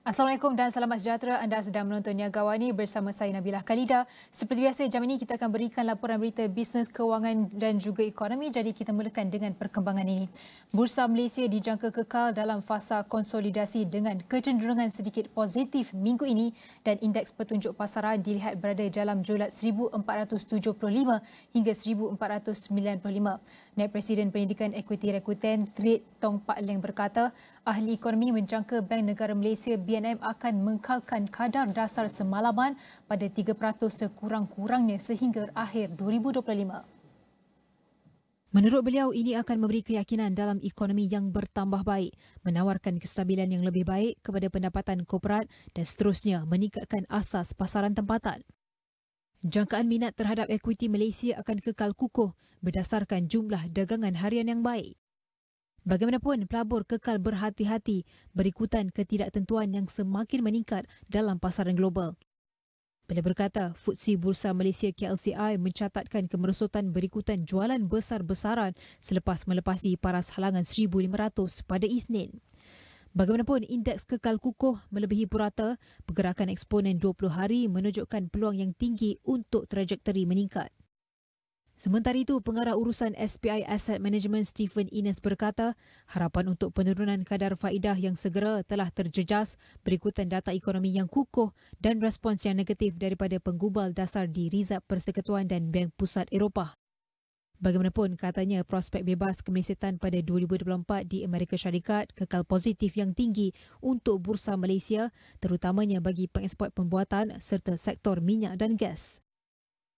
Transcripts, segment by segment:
Assalamualaikum dan selamat sejahtera. Anda sedang menonton Niaga AWANI bersama saya Nabilah Khaleeda. Seperti biasa, jam ini kita akan berikan laporan berita bisnes, kewangan dan juga ekonomi. Jadi kita mulakan dengan perkembangan ini. Bursa Malaysia dijangka kekal dalam fasa konsolidasi dengan kecenderungan sedikit positif minggu ini dan indeks petunjuk pasaran dilihat berada dalam julat 1475 hingga 1495. Naib Presiden Pendidikan Equity Rakuten Trade Tong Pak Leng berkata, ahli ekonomi menjangka Bank Negara Malaysia BNM akan mengkalkan kadar dasar semalaman pada 3% sekurang-kurangnya sehingga akhir 2025. Menurut beliau, ini akan memberi keyakinan dalam ekonomi yang bertambah baik, menawarkan kestabilan yang lebih baik kepada pendapatan korporat dan seterusnya meningkatkan asas pasaran tempatan. Jangkaan minat terhadap ekuiti Malaysia akan kekal kukuh berdasarkan jumlah dagangan harian yang baik. Bagaimanapun, pelabur kekal berhati-hati berikutan ketidaktentuan yang semakin meningkat dalam pasaran global. Beliau berkata, FTSE Bursa Malaysia KLCI mencatatkan kemerosotan berikutan jualan besar-besaran selepas melepasi paras halangan 1,500 pada Isnin. Bagaimanapun, indeks kekal kukuh melebihi purata, pergerakan eksponen 20 hari menunjukkan peluang yang tinggi untuk trajektori meningkat. Sementara itu, pengarah urusan SPI Asset Management Stephen Ines berkata, harapan untuk penurunan kadar faedah yang segera telah terjejas berikutan data ekonomi yang kukuh dan respons yang negatif daripada penggubal dasar di Rizab Persekutuan dan Bank Pusat Eropah. Bagaimanapun, katanya prospek bebas kemelesetan pada 2024 di Amerika Syarikat kekal positif yang tinggi untuk Bursa Malaysia, terutamanya bagi pengeksport pembuatan serta sektor minyak dan gas.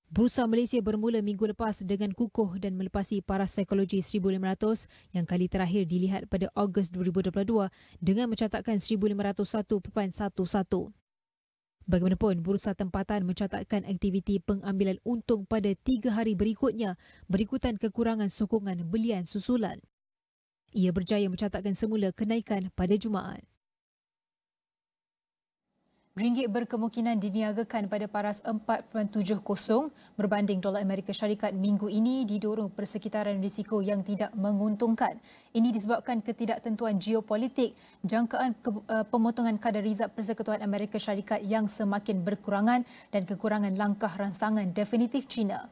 Bursa Malaysia bermula minggu lepas dengan kukuh dan melepasi paras psikologi 1,500 yang kali terakhir dilihat pada Ogos 2022 dengan mencatatkan 1,501.11. Bagaimanapun, bursa tempatan mencatatkan aktiviti pengambilan untung pada 3 hari berikutnya berikutan kekurangan sokongan belian susulan. Ia berjaya mencatatkan semula kenaikan pada Jumaat. Ringgit berkemungkinan diniagakan pada paras 4.70 berbanding dolar Amerika Syarikat minggu ini didorong persekitaran risiko yang tidak menguntungkan. Ini disebabkan ketidaktentuan geopolitik, jangkaan pemotongan kadar Rizab Persekutuan Amerika Syarikat yang semakin berkurangan dan kekurangan langkah rangsangan definitif China.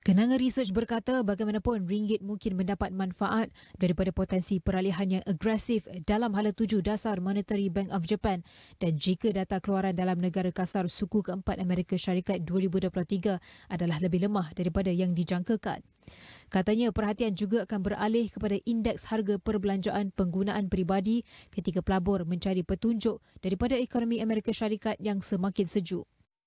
Kenanga Research berkata bagaimanapun ringgit mungkin mendapat manfaat daripada potensi peralihan yang agresif dalam hala tuju dasar Monetary Bank of Japan dan jika data keluaran dalam negara kasar suku keempat Amerika Syarikat 2023 adalah lebih lemah daripada yang dijangkakan. Katanya perhatian juga akan beralih kepada indeks harga perbelanjaan penggunaan peribadi ketika pelabur mencari petunjuk daripada ekonomi Amerika Syarikat yang semakin sejuk.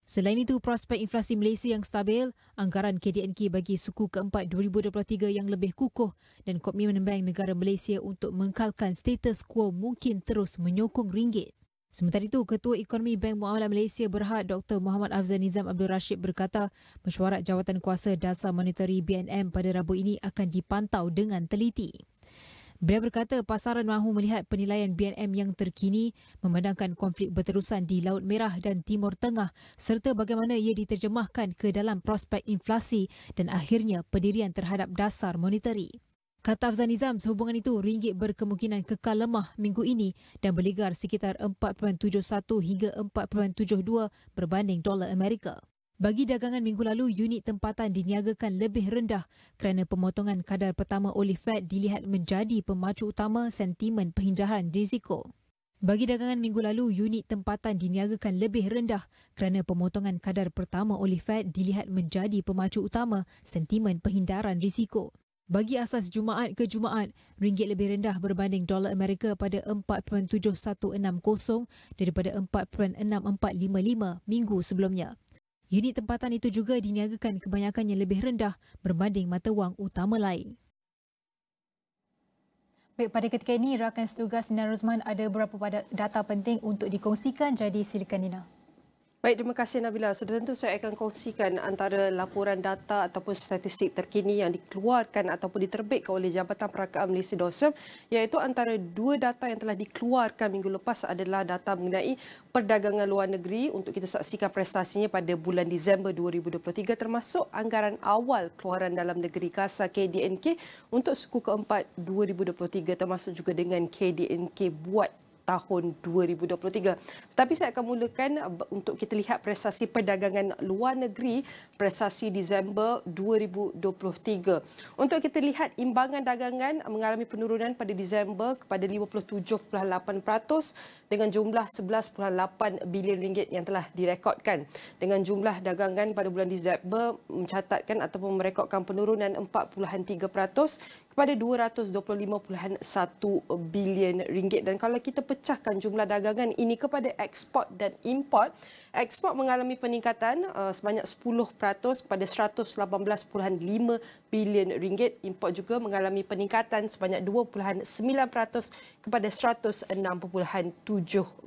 Selain itu, prospek inflasi Malaysia yang stabil, anggaran KDNK bagi suku keempat 2023 yang lebih kukuh dan komitmen Bank Negara Malaysia untuk mengkalkan status quo mungkin terus menyokong ringgit. Sementara itu, Ketua Ekonomi Bank Muamalah Malaysia Berhad Dr. Muhammad Afzal Nizam Abdul Rashid berkata, mesyuarat Jawatan Kuasa Dasar Monetary BNM pada Rabu ini akan dipantau dengan teliti. Beliau berkata pasaran mahu melihat penilaian BNM yang terkini memandangkan konflik berterusan di Laut Merah dan Timur Tengah serta bagaimana ia diterjemahkan ke dalam prospek inflasi dan akhirnya pendirian terhadap dasar monetari. Kata Afzal Nizam, sehubungan itu ringgit berkemungkinan kekal lemah minggu ini dan berligar sekitar 4.71 hingga 4.72 berbanding dolar Amerika. Bagi dagangan minggu lalu, unit tempatan diniagakan lebih rendah kerana pemotongan kadar pertama oleh Fed dilihat menjadi pemacu utama sentimen penghindaran risiko. Bagi dagangan minggu lalu, unit tempatan diniagakan lebih rendah kerana pemotongan kadar pertama oleh Fed dilihat menjadi pemacu utama sentimen penghindaran risiko. Bagi asas Jumaat ke Jumaat, ringgit lebih rendah berbanding dolar Amerika pada 4.7160 daripada 4.6455 minggu sebelumnya. Unit tempatan itu juga diniagakan kebanyakannya lebih rendah berbanding mata wang utama lain. Baik, pada ketika ini, rakan setugas Nina Rozman ada beberapa data penting untuk dikongsikan, jadi silakan Nina. Baik, terima kasih Nabilah. Sudah tentu saya akan kongsikan antara laporan data ataupun statistik terkini yang dikeluarkan ataupun diterbitkan oleh Jabatan Perakaan Malaysia DOSM, iaitu antara dua data yang telah dikeluarkan minggu lepas adalah data mengenai perdagangan luar negeri untuk kita saksikan prestasinya pada bulan Disember 2023 termasuk anggaran awal keluaran dalam negeri kasar KDNK untuk suku keempat 2023 termasuk juga dengan KDNK buat tahun 2023. Tapi saya akan mulakan untuk kita lihat prestasi perdagangan luar negeri prestasi Disember 2023. Untuk kita lihat imbangan dagangan mengalami penurunan pada Disember kepada 57.8% dengan jumlah 11.8 bilion ringgit yang telah direkodkan. Dengan jumlah dagangan pada bulan Disember mencatatkan ataupun merekodkan penurunan 4.3% kepada 225.1 bilion ringgit. Dan kalau kita pecahkan jumlah dagangan ini kepada ekspor dan import, ekspor mengalami peningkatan sebanyak 10% kepada 118.5 bilion ringgit. Import juga mengalami peningkatan sebanyak 2.9% kepada 106.7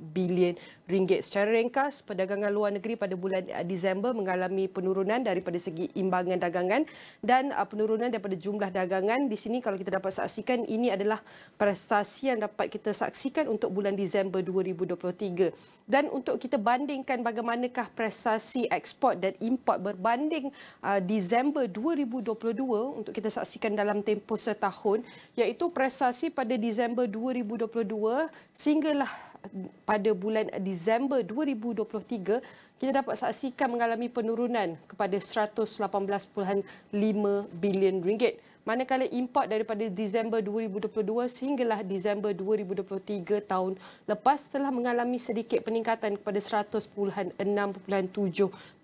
bilion ringgit. Secara ringkas, perdagangan luar negeri pada bulan Disember mengalami penurunan daripada segi imbangan dagangan dan penurunan daripada jumlah dagangan. Di sini kalau kita dapat saksikan, ini adalah prestasi yang dapat kita saksikan untuk bulan Disember 2023. Dan untuk kita bandingkan bagaimanakah prestasi ekspor dan import berbanding Disember 2022 untuk kita saksikan dalam tempoh setahun, iaitu prestasi pada Disember 2022 sehinggalah pada bulan Disember 2023, kita dapat saksikan mengalami penurunan kepada 118.5 bilion ringgit. Manakala import daripada Disember 2022 sehinggalah Disember 2023 tahun lepas telah mengalami sedikit peningkatan kepada 100.6.7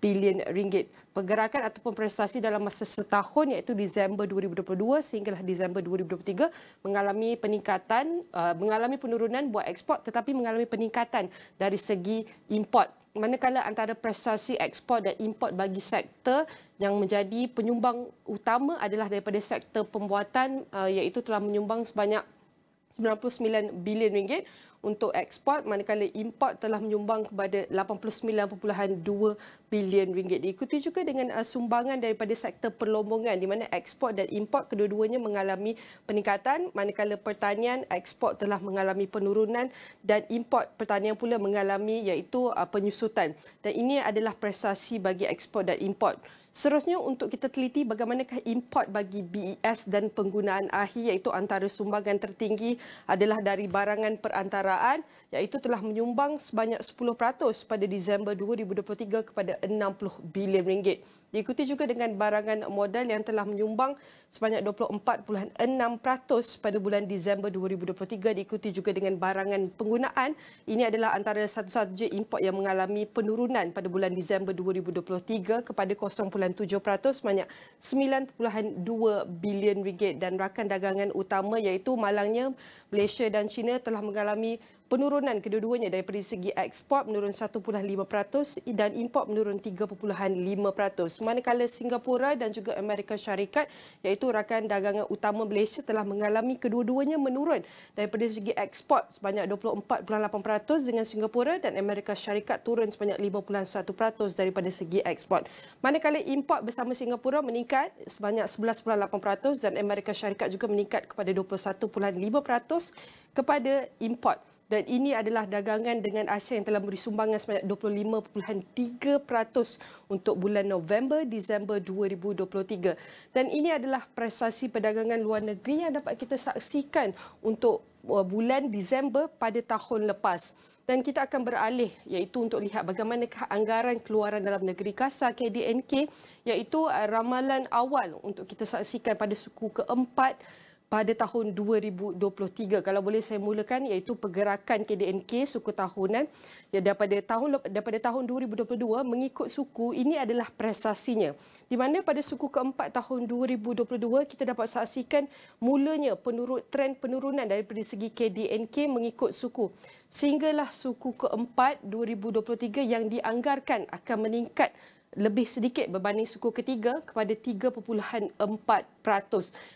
bilion ringgit. Pergerakan ataupun prestasi dalam masa setahun iaitu Disember 2022 sehinggalah Disember 2023 mengalami peningkatan, mengalami penurunan buat ekspor tetapi mengalami peningkatan dari segi import. Manakala antara prestasi ekspor dan import bagi sektor yang menjadi penyumbang utama adalah daripada sektor pembuatan, iaitu telah menyumbang sebanyak 99 bilion ringgit untuk ekspor, manakala import telah menyumbang kepada 89.2 bilion ringgit. Diikuti juga dengan sumbangan daripada sektor perlombongan di mana ekspor dan import kedua-duanya mengalami peningkatan, manakala pertanian ekspor telah mengalami penurunan dan import pertanian pula mengalami iaitu penyusutan. Dan ini adalah prestasi bagi ekspor dan import. Seterusnya untuk kita teliti bagaimanakah import bagi BES dan penggunaan akhir, iaitu antara sumbangan tertinggi adalah dari barangan perantaraan iaitu telah menyumbang sebanyak 10% pada Disember 2023 kepada 60 bilion ringgit. Diikuti juga dengan barangan modal yang telah menyumbang sebanyak 24.6% pada bulan Disember 2023. Diikuti juga dengan barangan penggunaan. Ini adalah antara satu-satunya import yang mengalami penurunan pada bulan Disember 2023 kepada 0.7% sebanyak 9.2 bilion ringgit. Dan rakan dagangan utama iaitu malangnya Malaysia dan China telah mengalami penurunan kedua-duanya daripada segi ekspor menurun 1.5% dan import menurun 3.5%. Manakala Singapura dan juga Amerika Syarikat iaitu rakan dagangan utama Malaysia telah mengalami kedua-duanya menurun daripada segi ekspor sebanyak 24.8% dengan Singapura dan Amerika Syarikat turun sebanyak 51% daripada segi ekspor. Manakala import bersama Singapura meningkat sebanyak 11.8% dan Amerika Syarikat juga meningkat kepada 21.5% kepada import. Dan ini adalah dagangan dengan Asia yang telah memberi sumbangan sebanyak 25.3% untuk bulan November, Disember 2023. Dan ini adalah prestasi perdagangan luar negeri yang dapat kita saksikan untuk bulan Disember pada tahun lepas. Dan kita akan beralih iaitu untuk lihat bagaimanakah anggaran keluaran dalam negeri kasar KDNK, iaitu ramalan awal untuk kita saksikan pada suku keempat pada tahun 2023. Kalau boleh saya mulakan iaitu pergerakan KDNK suku tahunan ya, daripada tahun 2022 mengikut suku. Ini adalah prestasinya, di mana pada suku keempat tahun 2022 kita dapat saksikan mulanya trend penurunan daripada segi KDNK mengikut suku, sehinggalah suku keempat 2023 yang dianggarkan akan meningkat lebih sedikit berbanding suku ketiga kepada 3.4%.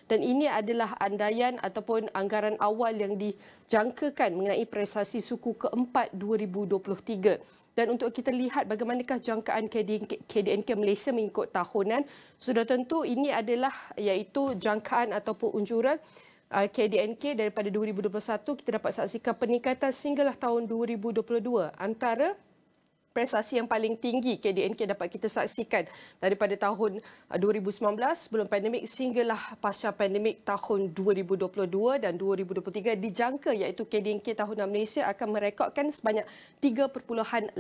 Dan ini adalah andaian ataupun anggaran awal yang dijangkakan mengenai prestasi suku keempat 2023. Dan untuk kita lihat bagaimanakah jangkaan KDNK Malaysia mengikut tahunan, sudah tentu ini adalah iaitu jangkaan ataupun unjuran KDNK daripada 2021. Kita dapat saksikan peningkatan sehinggalah tahun 2022 antara prestasi yang paling tinggi KDNK dapat kita saksikan daripada tahun 2019 sebelum pandemik sehinggalah pasca pandemik tahun 2022 dan 2023 dijangka iaitu KDNK tahunan Malaysia akan merekodkan sebanyak 3.8%.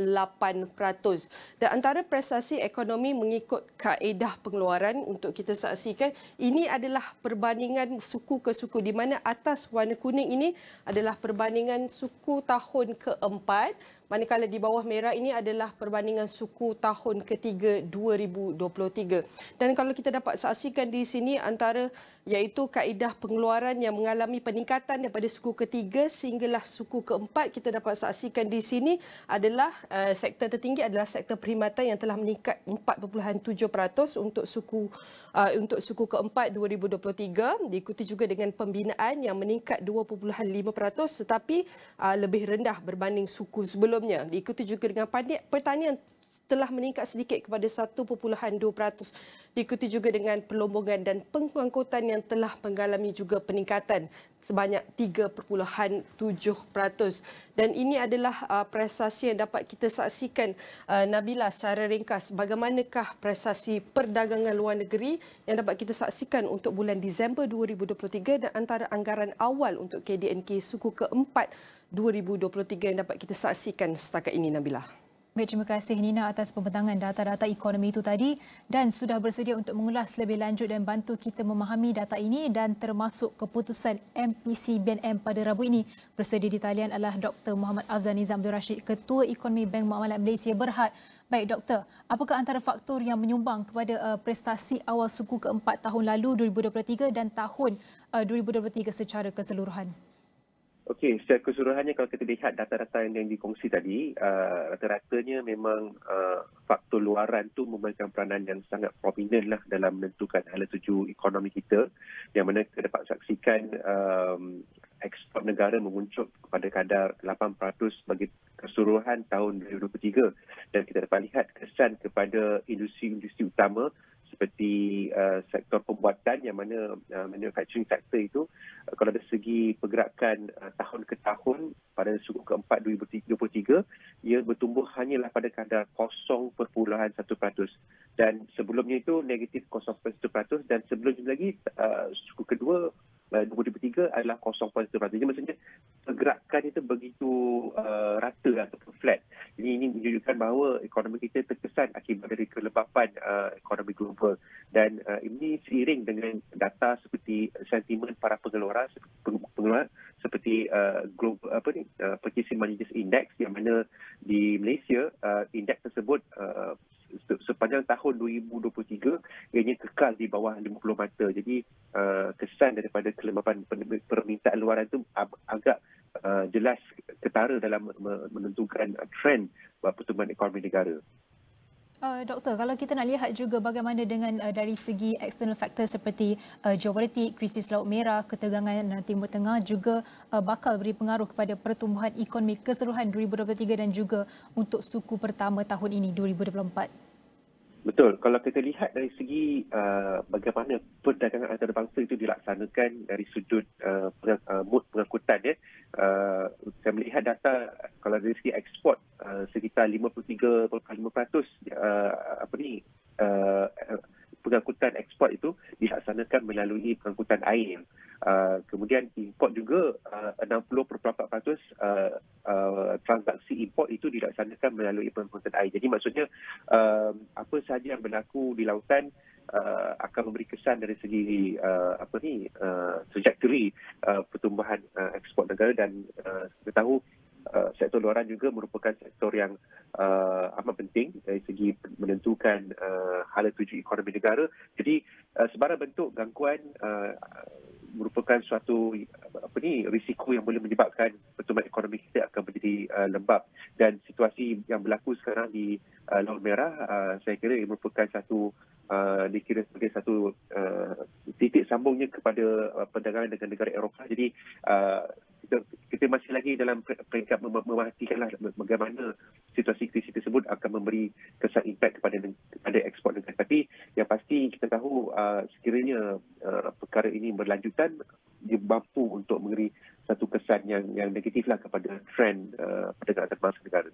Dan antara prestasi ekonomi mengikut kaedah pengeluaran untuk kita saksikan, ini adalah perbandingan suku ke suku di mana atas warna kuning ini adalah perbandingan suku tahun keempat, manakala di bawah merah ini adalah perbandingan suku tahun ketiga 2023. Dan kalau kita dapat saksikan di sini antara iaitu kaedah pengeluaran yang mengalami peningkatan daripada suku ketiga sehinggalah suku keempat, kita dapat saksikan di sini adalah sektor tertinggi adalah sektor perkhidmatan yang telah meningkat 4.7% untuk suku keempat 2023, diikuti juga dengan pembinaan yang meningkat 2.5% tetapi lebih rendah berbanding suku sebelumnya, diikuti juga dengan pertanian telah meningkat sedikit kepada 1.2%. Diikuti juga dengan perlombongan dan pengangkutan yang telah mengalami juga peningkatan sebanyak 3.7%. Dan ini adalah prestasi yang dapat kita saksikan, Nabilah, secara ringkas. Bagaimanakah prestasi perdagangan luar negeri yang dapat kita saksikan untuk bulan Disember 2023 dan antara anggaran awal untuk KDNK suku keempat 2023 yang dapat kita saksikan setakat ini, Nabilah? Baik, terima kasih Nina atas pembentangan data-data ekonomi itu tadi dan sudah bersedia untuk mengulas lebih lanjut dan bantu kita memahami data ini dan termasuk keputusan MPC BNM pada Rabu ini. Bersedia di talian adalah Dr. Muhammad Afzal Nizam Abdul Rashid, Ketua Ekonomi Bank Muamalat Malaysia Berhad. Baik Doktor, apakah antara faktor yang menyumbang kepada prestasi awal suku keempat tahun lalu 2023 dan tahun 2023 secara keseluruhan? Okey, secara keseluruhannya kalau kita lihat data-data yang dikongsi tadi, rata-ratanya memang faktor luaran tu memainkan peranan yang sangat prominent lah dalam menentukan hala tuju ekonomi kita, yang mana kita dapat saksikan ekspor negara memuncak kepada kadar 8% bagi keseluruhan tahun 2023, dan kita dapat lihat kesan kepada industri-industri utama seperti sektor pembuatan, yang mana manufacturing sector itu kalau dari segi pergerakan tahun ke tahun pada suku keempat 2023 ia bertumbuh hanyalah pada kadar 0.1%, dan sebelumnya itu negatif 0.1%, dan sebelumnya lagi suku kedua 2023 adalah 0.1%. Jadi maksudnya pergerakan itu begitu rata ataupun flat. Jadi ini menunjukkan bahawa ekonomi kita terkesan akibat dari kelembapan ekonomi global, dan ini seiring dengan data seperti sentimen para pengeluaran seperti global Purchasing Managers Index, yang mana di Malaysia indeks tersebut sepanjang tahun 2023 ianya kekal di bawah 50 mata. Jadi kesan daripada kelembapan permintaan luaran itu agak jelas ketara dalam menentukan trend pertumbuhan ekonomi negara. Doktor, kalau kita nak lihat juga bagaimana dengan dari segi external factor seperti geopolitik, krisis Laut Merah, ketegangan Timur Tengah juga bakal beri pengaruh kepada pertumbuhan ekonomi keseluruhan 2023 dan juga untuk suku pertama tahun ini 2024. Betul. Kalau kita lihat dari segi bagaimana perdagangan antarabangsa itu dilaksanakan dari sudut mood pengangkutan, saya melihat data kalau dari segi ekspor sekitar 53.5% pengangkutan ekspor itu dilaksanakan melalui pengangkutan air. Kemudian import juga 60.4% transaksi import itu dilaksanakan melalui pengangkutan air. Jadi maksudnya apa sahaja yang berlaku di lautan akan memberi kesan dari segi trajectory pertumbuhan ekspor negara, dan kita tahu sektor luaran juga merupakan sektor yang amat penting dari segi menentukan hala tuju ekonomi negara. Jadi sebarang bentuk gangguan merupakan suatu risiko yang boleh menyebabkan pertumbuhan ekonomi kita akan menjadi lembab, dan situasi yang berlaku sekarang di Laut Merah saya kira merupakan dikira sebagai satu titik sambungnya kepada perdagangan dengan negara Eropah. Jadi kita masih lagi dalam peringkat memerhatikanlah bagaimana situasi krisis tersebut akan memberi kesan impak kepada ekspor negara. Tapi yang pasti kita tahu sekiranya perkara ini berlanjutan, dia mampu untuk memberi satu kesan yang negatiflah kepada trend perdagangan antarabangsa negara.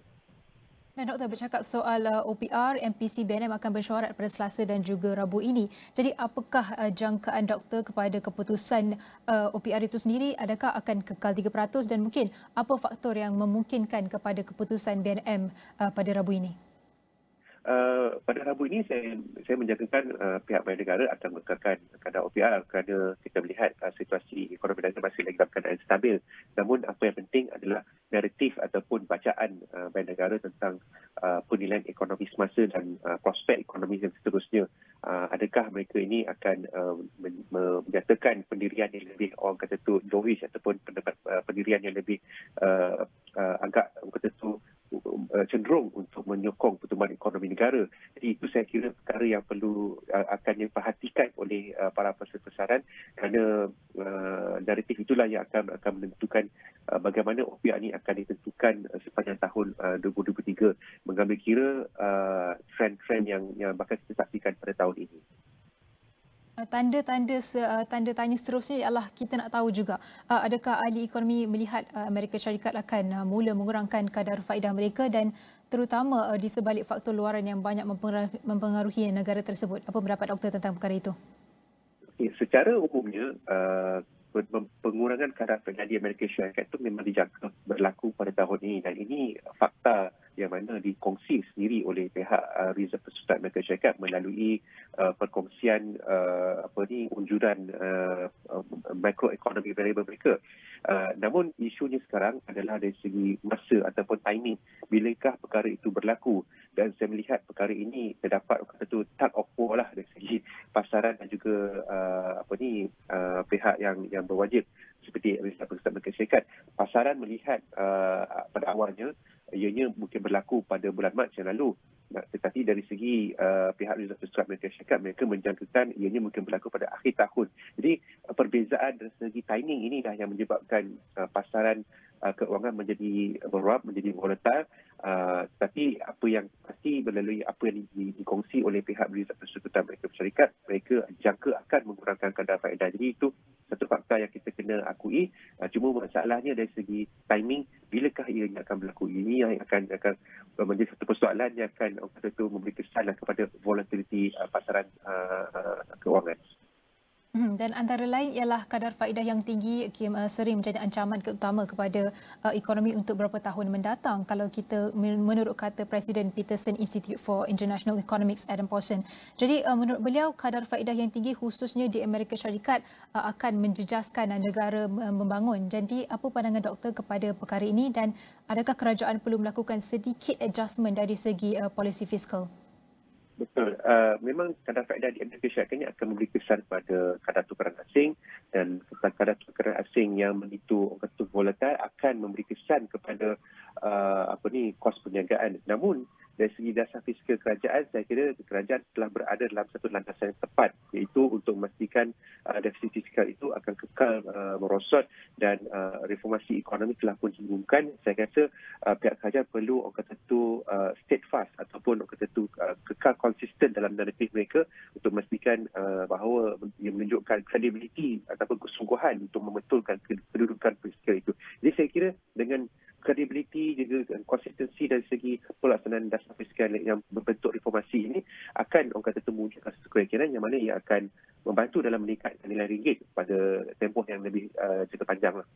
Dan Doktor bercakap soal OPR, MPC BNM akan bersyuarat pada Selasa dan juga Rabu ini. Jadi apakah jangkaan Doktor kepada keputusan OPR itu sendiri? Adakah akan kekal 3% dan mungkin apa faktor yang memungkinkan kepada keputusan BNM pada Rabu ini? Pada Rabu ini saya menjangkakan pihak Bank Negara akan mengekalkan kadar OPR kerana kita melihat situasi ekonomi negara masih lagi dalam keadaan stabil. Namun apa yang penting adalah naratif ataupun bacaan Bank Negara tentang penilaian ekonomi semasa dan prospek ekonomi yang seterusnya. Adakah mereka ini akan menyatakan pendirian yang lebih orang kata tu dovish ataupun pendirian yang lebih agak orang kata tu cenderung untuk menyokong pertumbuhan ekonomi negara. Jadi itu saya kira perkara yang perlu akan diperhatikan oleh para pesaran kerana naratif itulah yang akan menentukan bagaimana OPR ini akan ditentukan sepanjang tahun 2023 mengambil kira trend-trend yang bakal kita saksikan pada tahun ini. Tanda tanya seterusnya ialah kita nak tahu juga adakah ahli ekonomi melihat Amerika Syarikat akan mula mengurangkan kadar faedah mereka dan terutama di sebalik faktor luaran yang banyak mempengaruhi negara tersebut. Apa pendapat Doktor tentang perkara itu? Okay, secara umumnya pengurangan kadar faedah di Amerika Syarikat itu memang dijangka berlaku pada tahun ini dan ini fakta yang mana dikongsi sendiri oleh pihak Reserve Persekutuan Amerika Syarikat melalui perkongsian unjuran macroeconomic variable mereka. Namun isunya sekarang adalah dari segi masa ataupun timing bilakah perkara itu berlaku dan saya melihat perkara ini terdapat tug of war lah dari segi pasaran dan juga pihak yang berwajib seperti Reserve Persekutuan Amerika Syarikat. Pasaran melihat pada awalnya ianya mungkin berlaku pada bulan Mac yang lalu. Tetapi dari segi pihak Reserve Persekutuan Amerika Syarikat, mereka menjangkakan ianya mungkin berlaku pada akhir tahun. Jadi perbezaan dari segi timing inilah yang menyebabkan pasaran keuangan menjadi beruap, menjadi volatile. Tapi apa yang pasti melalui apa yang dikongsi oleh pihak Reserve Persekutuan Amerika Syarikat, mereka jangka akan mengurangkan kadar faedah. Jadi itu satu fakta yang kita kena akui. Cuma masalahnya dari segi timing, bilakah ia akan berlaku. Ini yang akan menjadi satu persoalan yang akan memberi kesan kepada volatility pasaran keuangan. Dan antara lain ialah kadar faedah yang tinggi sering menjadi ancaman utama kepada ekonomi untuk beberapa tahun mendatang kalau kita menurut kata Presiden Peterson Institute for International Economics Adam Porson. Jadi menurut beliau kadar faedah yang tinggi khususnya di Amerika Syarikat akan menjejaskan negara membangun. Jadi apa pandangan doktor kepada perkara ini dan adakah kerajaan perlu melakukan sedikit adjustment dari segi polisi fiskal? Betul. Memang kadar faedah di Amerika Syarikat ini akan memberi kesan pada kadar tukaran asing dan kadar tukaran asing yang begitu volatile akan memberi kesan kepada kos perniagaan. Namun dari segi dasar fiskal kerajaan, saya kira kerajaan telah berada dalam satu landasan yang tepat iaitu untuk memastikan defisit fiskal itu akan kekal merosot dan reformasi ekonomi telah pun diumumkan. Saya rasa pihak kerajaan perlu steadfast ataupun kekal konsisten dalam naratif mereka untuk memastikan bahawa ia menunjukkan credibility ataupun kesungguhan untuk membetulkan kedudukan fiskal itu. Jadi saya kira dengan credibility juga konsistensi dari segi pelaksanaan dasar fiskal yang berbentuk reformasi ini akan mewujudkan satu keyakinan yang mana ia akan membantu dalam meningkatkan nilai ringgit pada tempoh yang lebih jangka panjang.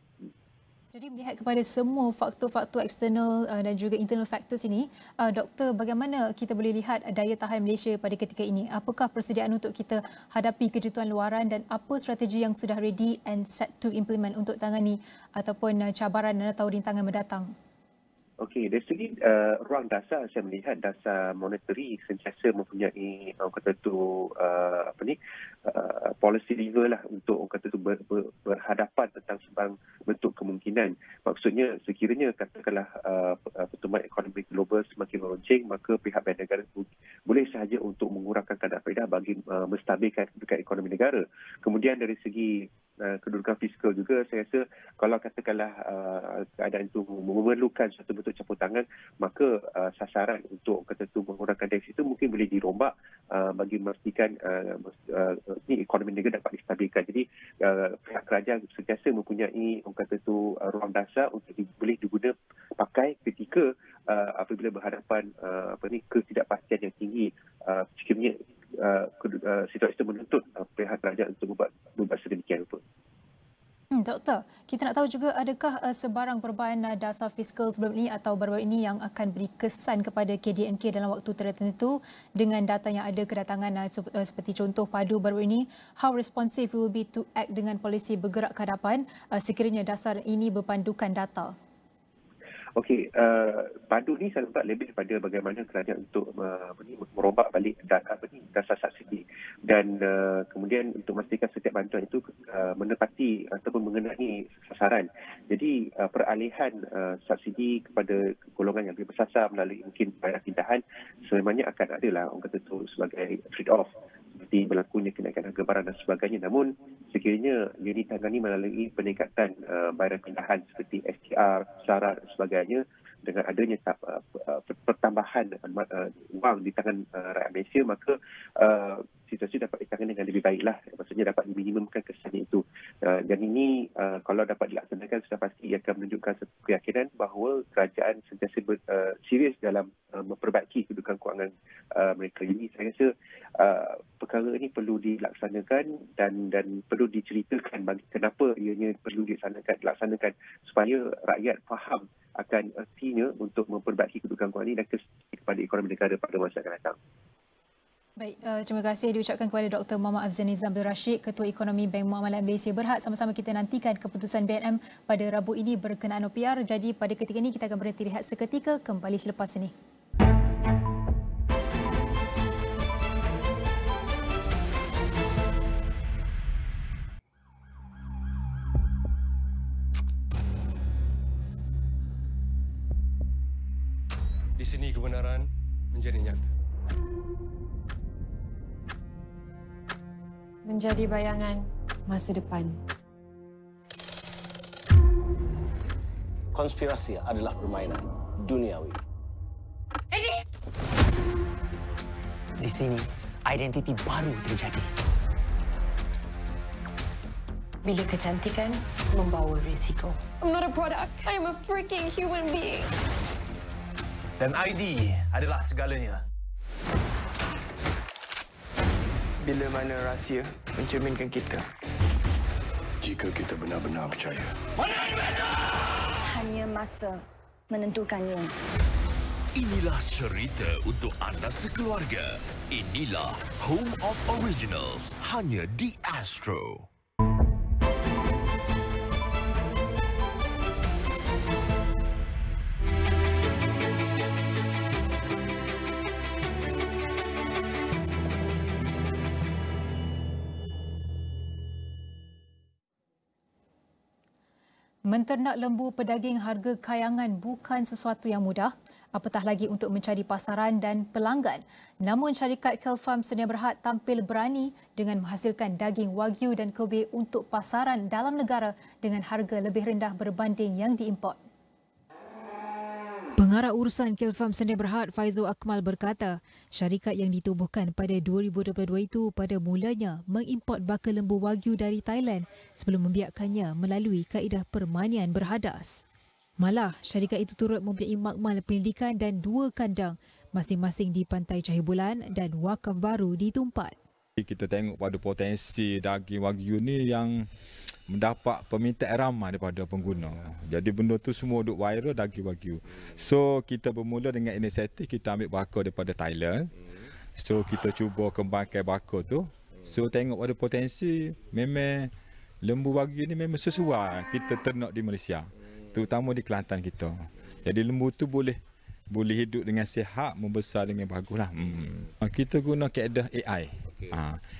Jadi melihat kepada semua faktor-faktor eksternal dan juga internal factors ini, Doktor, bagaimana kita boleh lihat daya tahan Malaysia pada ketika ini? Apakah persediaan untuk kita hadapi kejutan luaran dan apa strategi yang sudah ready and set to implement untuk tangani ataupun cabaran atau rintangan mendatang? Okey, dari segi ruang dasar, saya melihat dasar monetary sentiasa mempunyai policy lever lah untuk berhadapan tentang sebang bentuk kemungkinan. Maksudnya sekiranya katakanlah pertumbuhan ekonomi global semakin meronceng, maka pihak Bank Negara boleh sahaja untuk mengurangkan kadar faedah bagi menstabilkan kedudukan ekonomi negara. Kemudian dari segi kedudukan fiskal juga, saya rasa kalau katakanlah keadaan itu memerlukan suatu bentuk campur tangan, maka sasaran untuk kata tu mengurangkan defisit itu mungkin boleh dirombak bagi memastikan ekonomi negara dapat distabilkan. Jadi pihak kerajaan sentiasa mempunyai kata tu ruang dasar untuk boleh diguna pakai ketika apabila berhadapan ketidakpastian yang tinggi, sekiranya situasi itu menuntut pihak kerajaan untuk membuat sedemikian rupa. Doktor, kita nak tahu juga adakah sebarang perubahan dasar fiskal sebelum ini atau baru-baru ini yang akan beri kesan kepada KDNK dalam waktu tertentu dengan data yang ada kedatangan seperti contoh padu baru ini, how responsive will be to act dengan polisi bergerak ke hadapan sekiranya dasar ini berpandukan data? Okey, padu ni saya nampak lebih pada bagaimana kerajaan untuk merombak balik dasar subsidi dan kemudian untuk memastikan setiap bantuan itu menepati ataupun mengenai sasaran. Jadi peralihan subsidi kepada golongan yang lebih bersasar melalui mungkin bayar pindahan sememangnya akan adalah orang kata itu sebagai trade-off seperti berlakunya kenaikan harga barang dan sebagainya. Namun sekiranya ia ditangani melalui peningkatan bayaran pindahan seperti STR, syarat dan sebagainya, dengan adanya pertambahan wang di tangan rakyat Malaysia, maka situasi dapat ditangani dengan lebih baiklah. Maksudnya dapat diminimumkan kesannya itu. Dan ini kalau dapat dilaksanakan sudah pasti akan menunjukkan satu keyakinan bahawa kerajaan sentiasa serius dalam memperbaiki kedudukan kewangan mereka. Jadi saya rasa perkara ini perlu dilaksanakan dan perlu diceritakan bagi kenapa ianya perlu dilaksanakan supaya rakyat faham akan artinya untuk memperbaiki kedudukan kewangan ini dan kepada ekonomi negara pada masa akan datang. Baik, terima kasih diucapkan kepada Dr. Muhammad Afzal Nizam bin Rashid, Ketua Ekonomi Bank Muamalat Malaysia Berhad. Sama-sama kita nantikan keputusan BNM pada Rabu ini berkenaan OPR. Jadi pada ketika ini kita akan berhenti rehat seketika, kembali selepas ini. Di sini kebenaran menjadi nyata. Menjadi bayangan masa depan. Konspirasi adalah permainan duniawi. Di sini, identiti baru terjadi. Bila kecantikan membawa risiko. I'm not a product. I am a freaking human being. Dan ID adalah segalanya. Bila mana rahsia mencerminkan kita. Jika kita benar-benar percaya. Hanya masa menentukannya. Inilah cerita untuk anda sekeluarga. Inilah Home of Originals. Hanya di Astro. Menternak lembu pedaging harga kayangan bukan sesuatu yang mudah, apatah lagi untuk mencari pasaran dan pelanggan. Namun syarikat Kekal Sedia Berhad tampil berani dengan menghasilkan daging Wagyu dan Kobe untuk pasaran dalam negara dengan harga lebih rendah berbanding yang diimport. Pengarah urusan Kekal Sedia Berhad Faizul Akmal berkata, syarikat yang ditubuhkan pada 2022 itu pada mulanya mengimport bakal lembu Wagyu dari Thailand sebelum membiarkannya melalui kaedah permanian berhadas. Malah, syarikat itu turut mempunyai makmal pendidikan dan 2 kandang, masing-masing di Pantai Cahaya Bulan dan wakaf baru di Tumpuan. Kita tengok pada potensi daging Wagyu ni yang mendapat permintaan ramai daripada pengguna. Jadi benda tu semua duk viral daging Wagyu. So kita bermula dengan inisiatif kita ambil bakar daripada Thailand. So kita cuba kembangkan bakar tu. So tengok pada potensi memang lembu Wagyu ni memang sesuai kita ternak di Malaysia. Terutama di Kelantan kita. Jadi lembu tu boleh hidup dengan sihat, membesar dengan baguslah. Kita guna kaedah AI.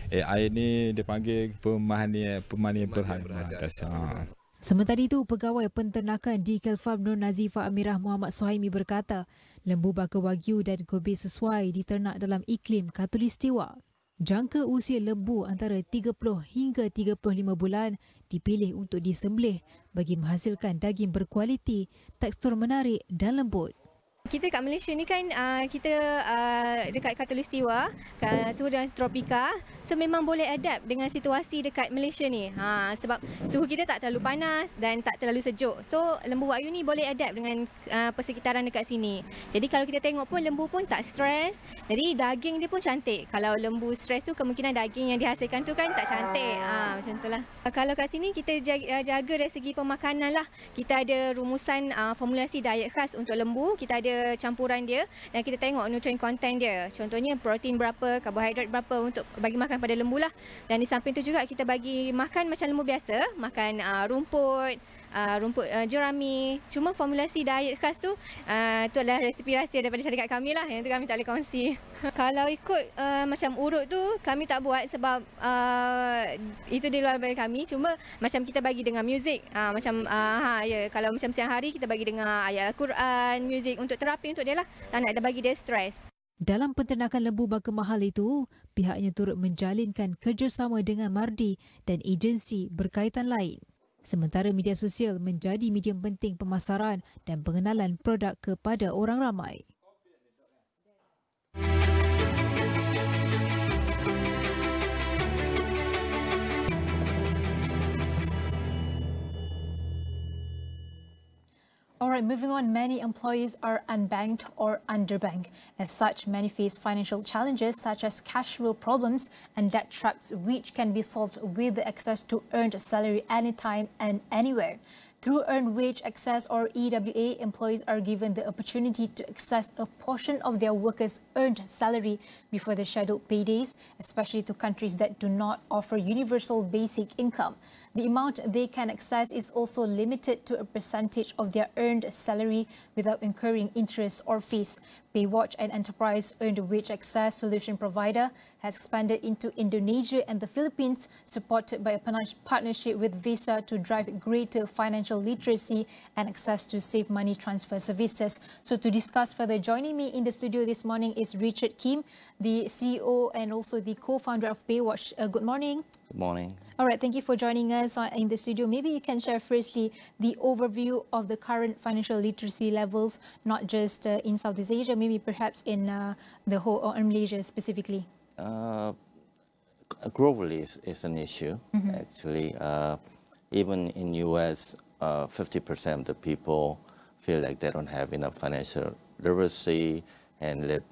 AI ni dipanggil pemanian berhadas. Sementara itu, Pegawai Penternakan di Kekal Nur Nazifah Amirah Muhammad Suhaimi berkata, lembu bakar Wagyu dan Kobe sesuai diternak dalam iklim Khatulistiwa. Jangka usia lembu antara 30 hingga 35 bulan dipilih untuk disembelih bagi menghasilkan daging berkualiti, tekstur menarik dan lembut. Kita kat Malaysia ni kan kita dekat khatulistiwa, suhu dan tropika. So memang boleh adapt dengan situasi dekat Malaysia ni. Sebab suhu kita tak terlalu panas dan tak terlalu sejuk. So lembu wagyu ni boleh adapt dengan persekitaran dekat sini. Jadi kalau kita tengok pun lembu pun tak stres. Jadi daging dia pun cantik. Kalau lembu stres tu kemungkinan daging yang dihasilkan tu kan tak cantik. Macam itulah. Kalau kat sini kita jaga dari segi pemakanan lah. Kita ada rumusan formulasi diet khas untuk lembu. Kita ada campuran dia dan kita tengok nutrient content dia. Contohnya protein berapa, karbohidrat berapa untuk bagi makan pada lembu lah. Dan di samping tu juga kita bagi makan macam lembu biasa, makan rumput jerami. Cuma formulasi diet khas tu tu adalah resipi rahsia daripada syarikat kami lah. Yang tu kami tak boleh kongsi. Kalau ikut macam urut tu kami tak buat sebab itu di luar daripada kami. Cuma macam kita bagi dengan muzik. Kalau macam siang hari kita bagi dengan ayat Al-Quran, muzik untuk terapi untuk dia lah. Tak nak ada bagi dia stres. Dalam penternakan lembu baka mahal itu, pihaknya turut menjalinkan kerjasama dengan mardi dan agensi berkaitan lain. Sementara media sosial menjadi medium penting pemasaran dan pengenalan produk kepada orang ramai. Alright, moving on, many employees are unbanked or underbanked. As such, many face financial challenges such as cash flow problems and debt traps, which can be solved with access to earned salary anytime and anywhere. Through Earned Wage Access or EWA, employees are given the opportunity to access a portion of their workers' earned salary before the scheduled paydays, especially to countries that do not offer universal basic income. The amount they can access is also limited to a percentage of their earned salary without incurring interest or fees. Paywatch, an enterprise earned wage access solution provider, has expanded into Indonesia and the Philippines, supported by a partnership with Visa to drive greater financial literacy and access to safe money transfer services. So to discuss further, joining me in the studio this morning is Richard Kim, the CEO and also the co-founder of Paywatch. Good morning. Good morning. All right, thank you for joining us in the studio. Maybe you can share firstly the overview of the current financial literacy levels, not just in Southeast Asia, maybe perhaps in the whole or in Malaysia specifically. Globally is an issue, actually. Even in US, 50% of the people feel like they don't have enough financial literacy and live,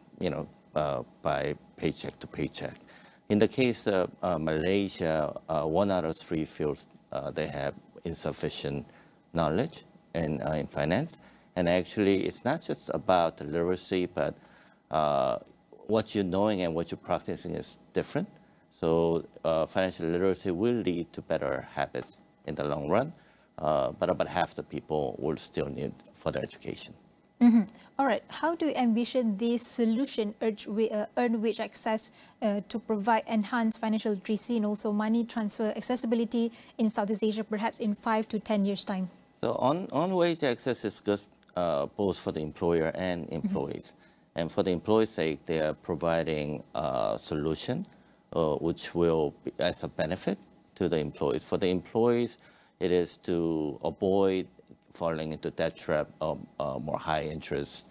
by paycheck to paycheck. In the case of Malaysia, 1 out of 3 feels they have insufficient knowledge in finance. And actually, it's not just about the literacy, but what you're knowing and what you're practicing is different. So financial literacy will lead to better habits in the long run, but about half the people will still need further education. All right. How do you envision this solution, Earned Wage Access, to provide enhanced financial literacy and also money transfer accessibility in Southeast Asia, perhaps in 5 to 10 years' time? So on wage access is good both for the employer and employees. And for the employee's sake, they are providing a solution which will be as a benefit to the employees. For the employees, it is to avoid falling into debt trap of more high interest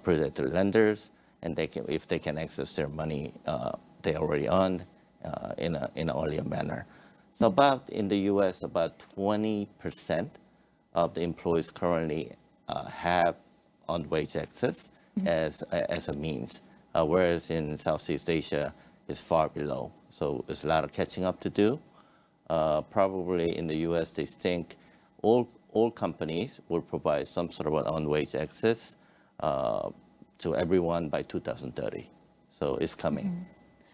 predatory lenders, and if they can access their money they already earned in an earlier manner. So in the US, about 20% of the employees currently have on wage access as a means, whereas in Southeast Asia it's far below. So there's a lot of catching up to do. Probably in the US, they think all companies will provide some sort of an on-wage access to everyone by 2030. So it's coming.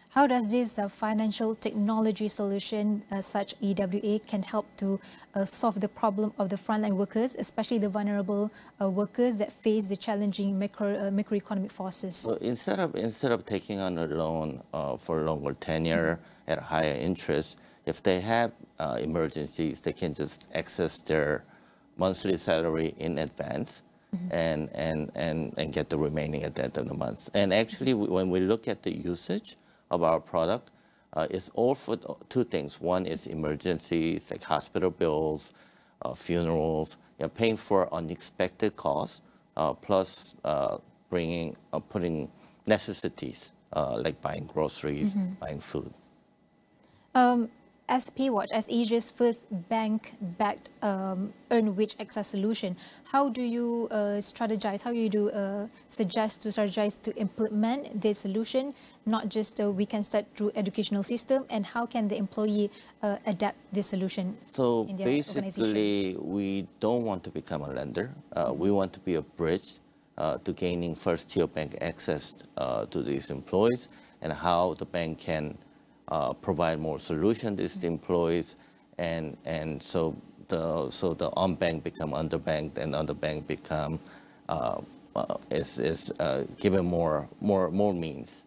How does this financial technology solution, such EWA, can help to solve the problem of the frontline workers, especially the vulnerable workers that face the challenging macroeconomic forces? So instead of taking on a loan for a longer tenure at a higher interest, if they have emergencies, they can just access their monthly salary in advance and get the remaining at the end of the month. And actually, when we look at the usage of our product, It's all for two things. One is emergencies, like hospital bills, funerals, paying for unexpected costs, plus putting necessities like buying groceries, buying food. As Paywatch, as Asia's first bank-backed earn wage access solution, how do you strategize? How do you suggest to strategize to implement this solution? Not just we can start through educational system, and how can the employee adapt this solution in their organization? Basically, we don't want to become a lender. We want to be a bridge to gaining first-tier bank access to these employees, and how the bank can provide more solutions to the employees, and so the unbanked become underbanked, and underbanked become is given more means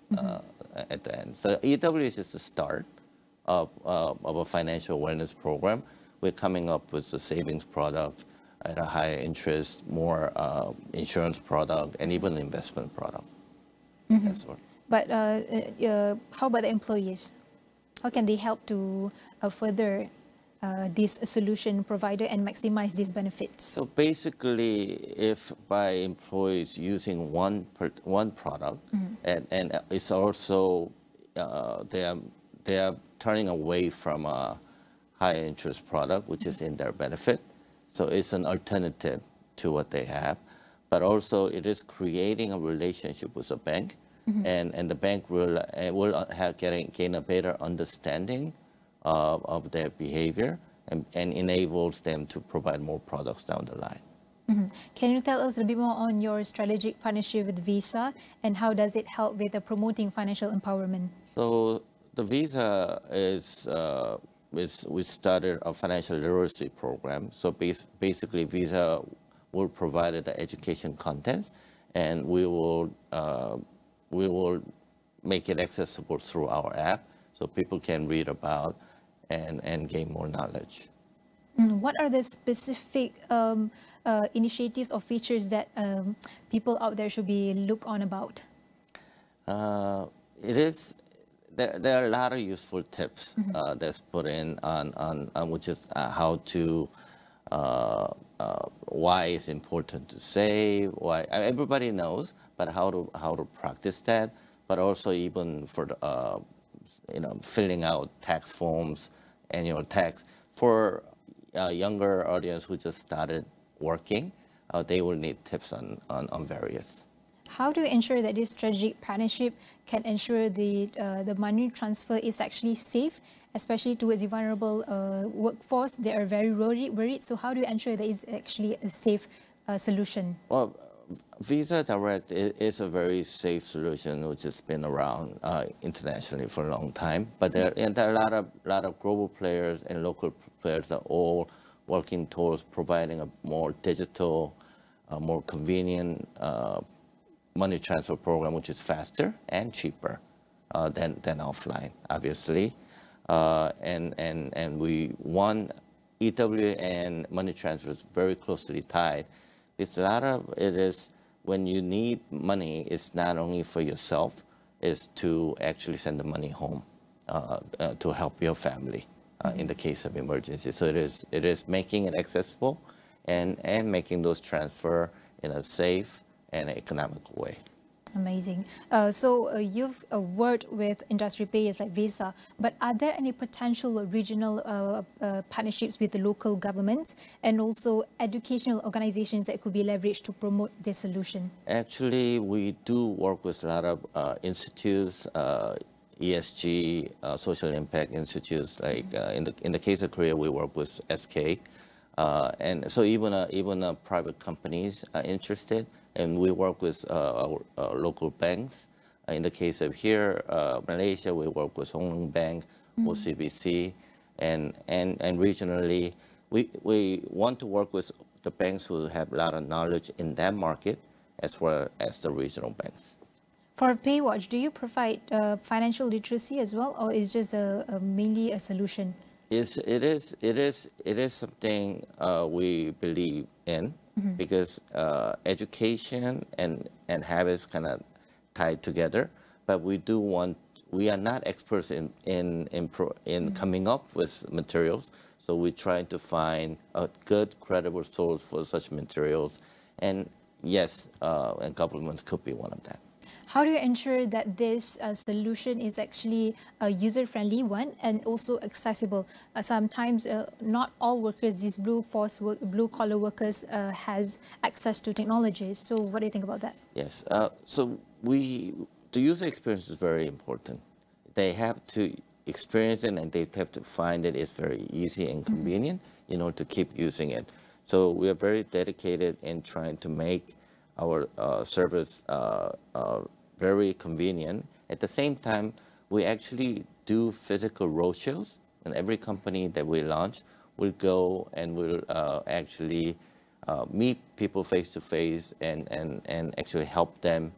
at the end. So EW is just the start of a financial awareness program. We're coming up with the savings product at a higher interest, more insurance product, and even investment product. That's what. But how about the employees? How can they help to further this solution provider and maximize these benefits? So basically, if by employees using one product, and it's also they are turning away from a high interest product, which is in their benefit. So it's an alternative to what they have, but also it is creating a relationship with a bank. And the bank will gain a better understanding of their behavior and enables them to provide more products down the line. Can you tell us a bit more on your strategic partnership with Visa, and how does it help with promoting financial empowerment? So the Visa we started a financial literacy program. So basically Visa will provide the education contents, and we will make it accessible through our app, so people can read about and gain more knowledge. What are the specific initiatives or features that people out there should be look on about? There are a lot of useful tips that's put in on which is how to why it's important to save. Why everybody knows, but how to practice that. But also even for filling out tax forms, annual tax for a younger audience who just started working, they will need tips on various. How do you ensure that this strategic partnership can ensure the money transfer is actually safe, especially towards the vulnerable workforce? They are very worried. So how do you ensure that it's actually a safe solution? Well, Visa Direct is a very safe solution, which has been around internationally for a long time. But there are a lot of global players and local players that are all working towards providing a more digital, more convenient money transfer program, which is faster and cheaper than offline, obviously. And we want EW and money transfers very closely tied. It is when you need money, it's not only for yourself, it's to actually send the money home to help your family in the case of emergency. So it is making it accessible and making those transfer in a safe and economical way. Amazing. So you've worked with industry players like Visa, but are there any potential regional partnerships with the local governments and also educational organizations that could be leveraged to promote this solution? Actually, we do work with a lot of institutes, ESG, social impact institutes. Like in the case of Korea, we work with SK, and so even private companies are interested. And we work with our local banks. In the case of here, Malaysia, we work with Hong Leong Bank, OCBC, and regionally, we want to work with the banks who have a lot of knowledge in that market, as well as the regional banks. For Paywatch, do you provide financial literacy as well, or is just mainly a solution? It is something we believe in. Because education and habits kind of tied together, but we do want we are not experts in coming up with materials. So we're trying to find a good, credible source for such materials. And yes, and government could be one of them. How do you ensure that this solution is actually a user-friendly one and also accessible? Sometimes not all workers, these blue-collar workers, has access to technology. So what do you think about that? Yes. So the user experience is very important. They have to experience it and they have to find it is very easy and convenient in order to keep using it. So we are very dedicated in trying to make our service very convenient. At the same time, we actually do physical roadshows, and every company that we launch will go and will actually meet people face to face and actually help them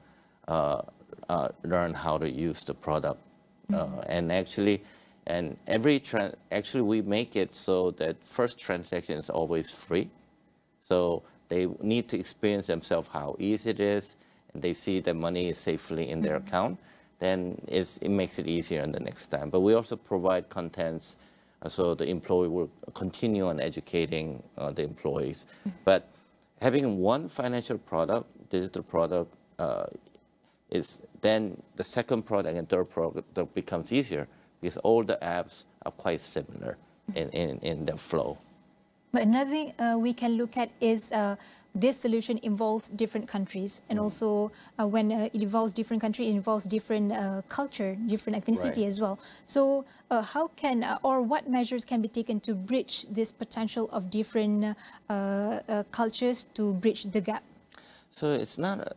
learn how to use the product. And actually we make it so that first transaction is always free. So they need to experience themselves how easy it is, and they see the money is safely in their account, then it makes it easier in the next time. But we also provide contents so the employee will continue on educating the employees. But having one financial product, digital product, is then the second product and third product becomes easier because all the apps are quite similar in their flow. But another thing we can look at is this solution involves different countries, and also when it involves different country, it involves different culture, different ethnicity as well. So how can or what measures can be taken to bridge this potential of different cultures to bridge the gap? So it's not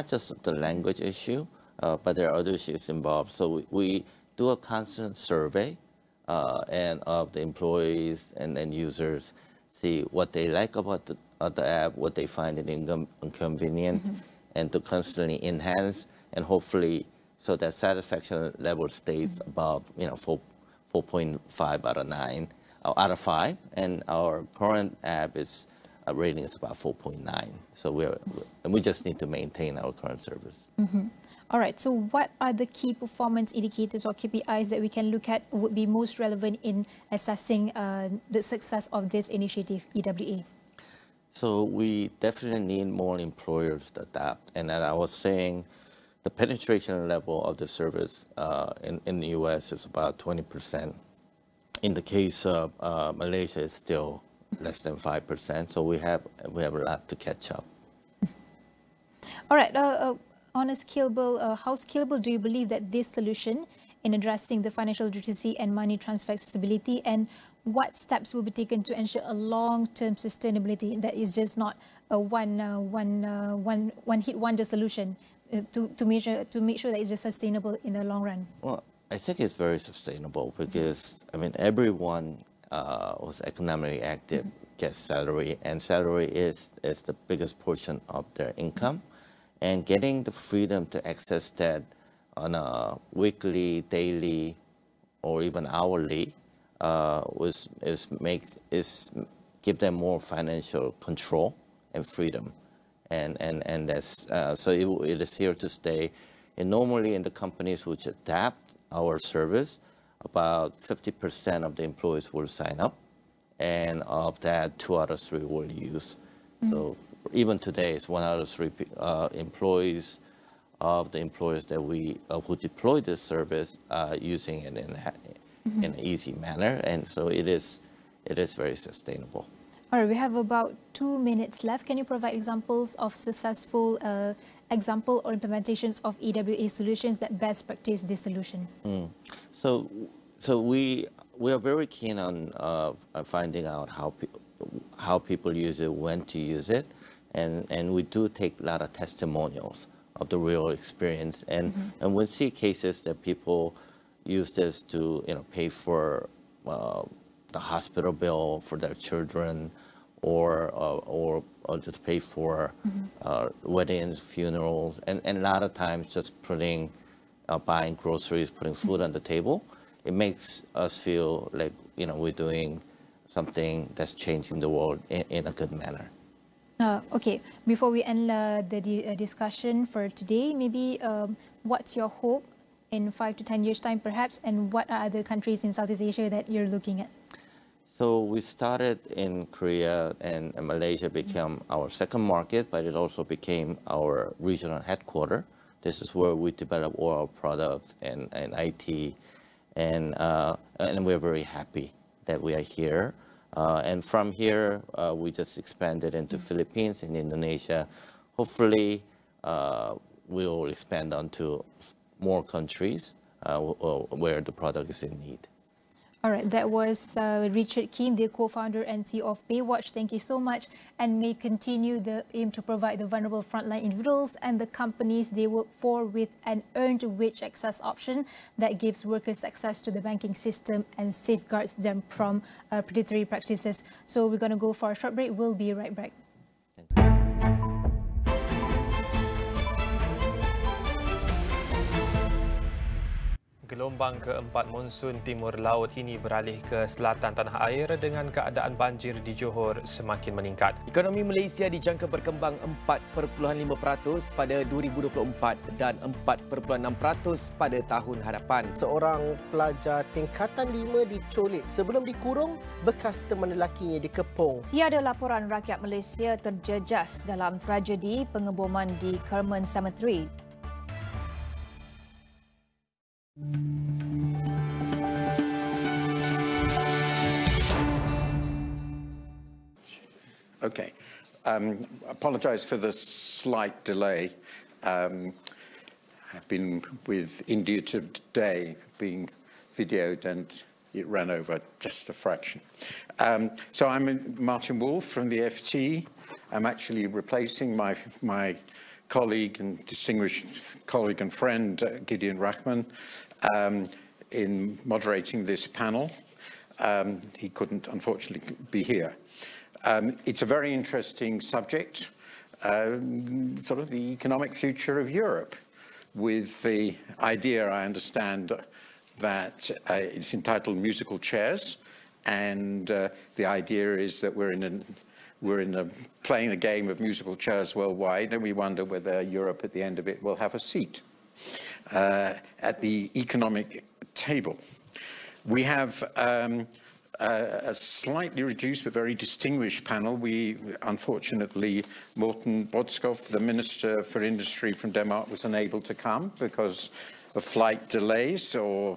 just the language issue, but there are other issues involved. So we do a constant survey and of the employees and then users, see what they like about the app, what they find it inconvenient, and to constantly enhance and hopefully so that satisfaction level stays above 4.5 out of 5, and our current app is rating is about 4.9. So we just need to maintain our current service. All right. So what are the key performance indicators or KPIs that we can look at would be most relevant in assessing the success of this initiative, EWA? So we definitely need more employers to adapt. And as I was saying, the penetration level of the service in the US is about 20%. In the case of Malaysia, it's still less than 5%. So we have a lot to catch up. All right. On a scalable, how scalable do you believe that this solution in addressing the financial literacy and money transfer accessibility, and what steps will be taken to ensure a long-term sustainability that is just not a one hit wonder solution to make sure that it's just sustainable in the long run? Well, I think it's very sustainable because everyone who's economically active gets salary, and salary is the biggest portion of their income. And getting the freedom to access that on a weekly, daily, or even hourly give them more financial control and freedom, and that's so it is here to stay. And normally in the companies which adapt our service, about 50% of the employees will sign up, and of that, 2 out of 3 will use. So even today, it's 1 out of 3 employees of the employers that who deploy this service using it in an easy manner, and so it is very sustainable. All right, we have about 2 minutes left. Can you provide examples of successful example or implementations of EWA solutions that best practice this solution? So we are very keen on finding out how people use it, when to use it. And we do take a lot of testimonials of the real experience, and we see cases that people use this to pay for the hospital bill for their children, or just pay for weddings, funerals, and a lot of times just buying groceries, putting food on the table. It makes us feel like we're doing something that's changing the world in a good manner. Okay, before we end the discussion for today, maybe what's your hope in 5 to 10 years' time, perhaps? And what are other countries in Southeast Asia that you're looking at? So we started in Korea, and Malaysia became our second market, but it also became our regional headquarters. This is where we develop all our products and IT, and we're very happy that we are here. And from here, we just expanded into Philippines and Indonesia. Hopefully, we'll expand onto more countries where the product is in need. All right, that was Richard Kim, the co-founder and CEO of Baywatch. Thank you so much, and may continue the aim to provide the vulnerable frontline individuals and the companies they work for with an earned wage access option that gives workers access to the banking system and safeguards them from predatory practices. So we're going to go for a short break. We'll be right back. Gelombang keempat monsun timur laut kini beralih ke selatan tanah air dengan keadaan banjir di Johor semakin meningkat. Ekonomi Malaysia dijangka berkembang 4.5% pada 2024 dan 4.6% pada tahun hadapan. Seorang pelajar tingkatan 5 diculik sebelum dikurung, bekas teman lelakinya dikepung. Tiada laporan rakyat Malaysia terjejas dalam tragedi pengeboman di Kerman Cemetery. Okay. Apologise for the slight delay. I've been with India today, being videoed, and it ran over just a fraction. So I'm Martin Wolf from the FT. I'm actually replacing my colleague and distinguished colleague and friend, Gideon Rahman, in moderating this panel. He couldn't, unfortunately, be here. It's a very interesting subject, sort of the economic future of Europe, with the idea, I understand, that it's entitled Musical Chairs, and the idea is that we're playing a game of musical chairs worldwide, and we wonder whether Europe at the end of it will have a seat at the economic table. We have a slightly reduced but very distinguished panel. We, unfortunately, Morten Bodskov, the Minister for Industry from Denmark, was unable to come because of flight delays or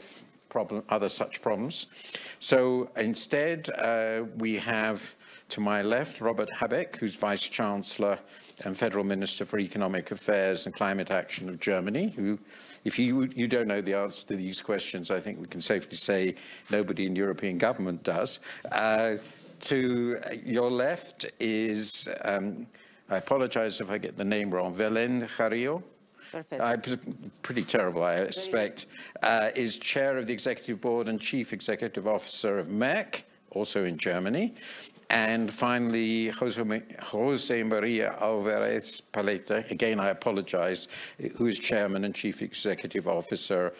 other such problems. So instead, we have, to my left, Robert Habeck, who's Vice-Chancellor and Federal Minister for Economic Affairs and Climate Action of Germany, who, if you don't know the answer to these questions, I think we can safely say nobody in European government does. To your left is, I apologize if I get the name wrong, Velen Jarillo. Pretty terrible, I expect, is Chair of the Executive Board and Chief Executive Officer of Merck, also in Germany. And finally, Jose Maria Alvarez Paleta, again I apologize, who is Chairman and Chief Executive Officer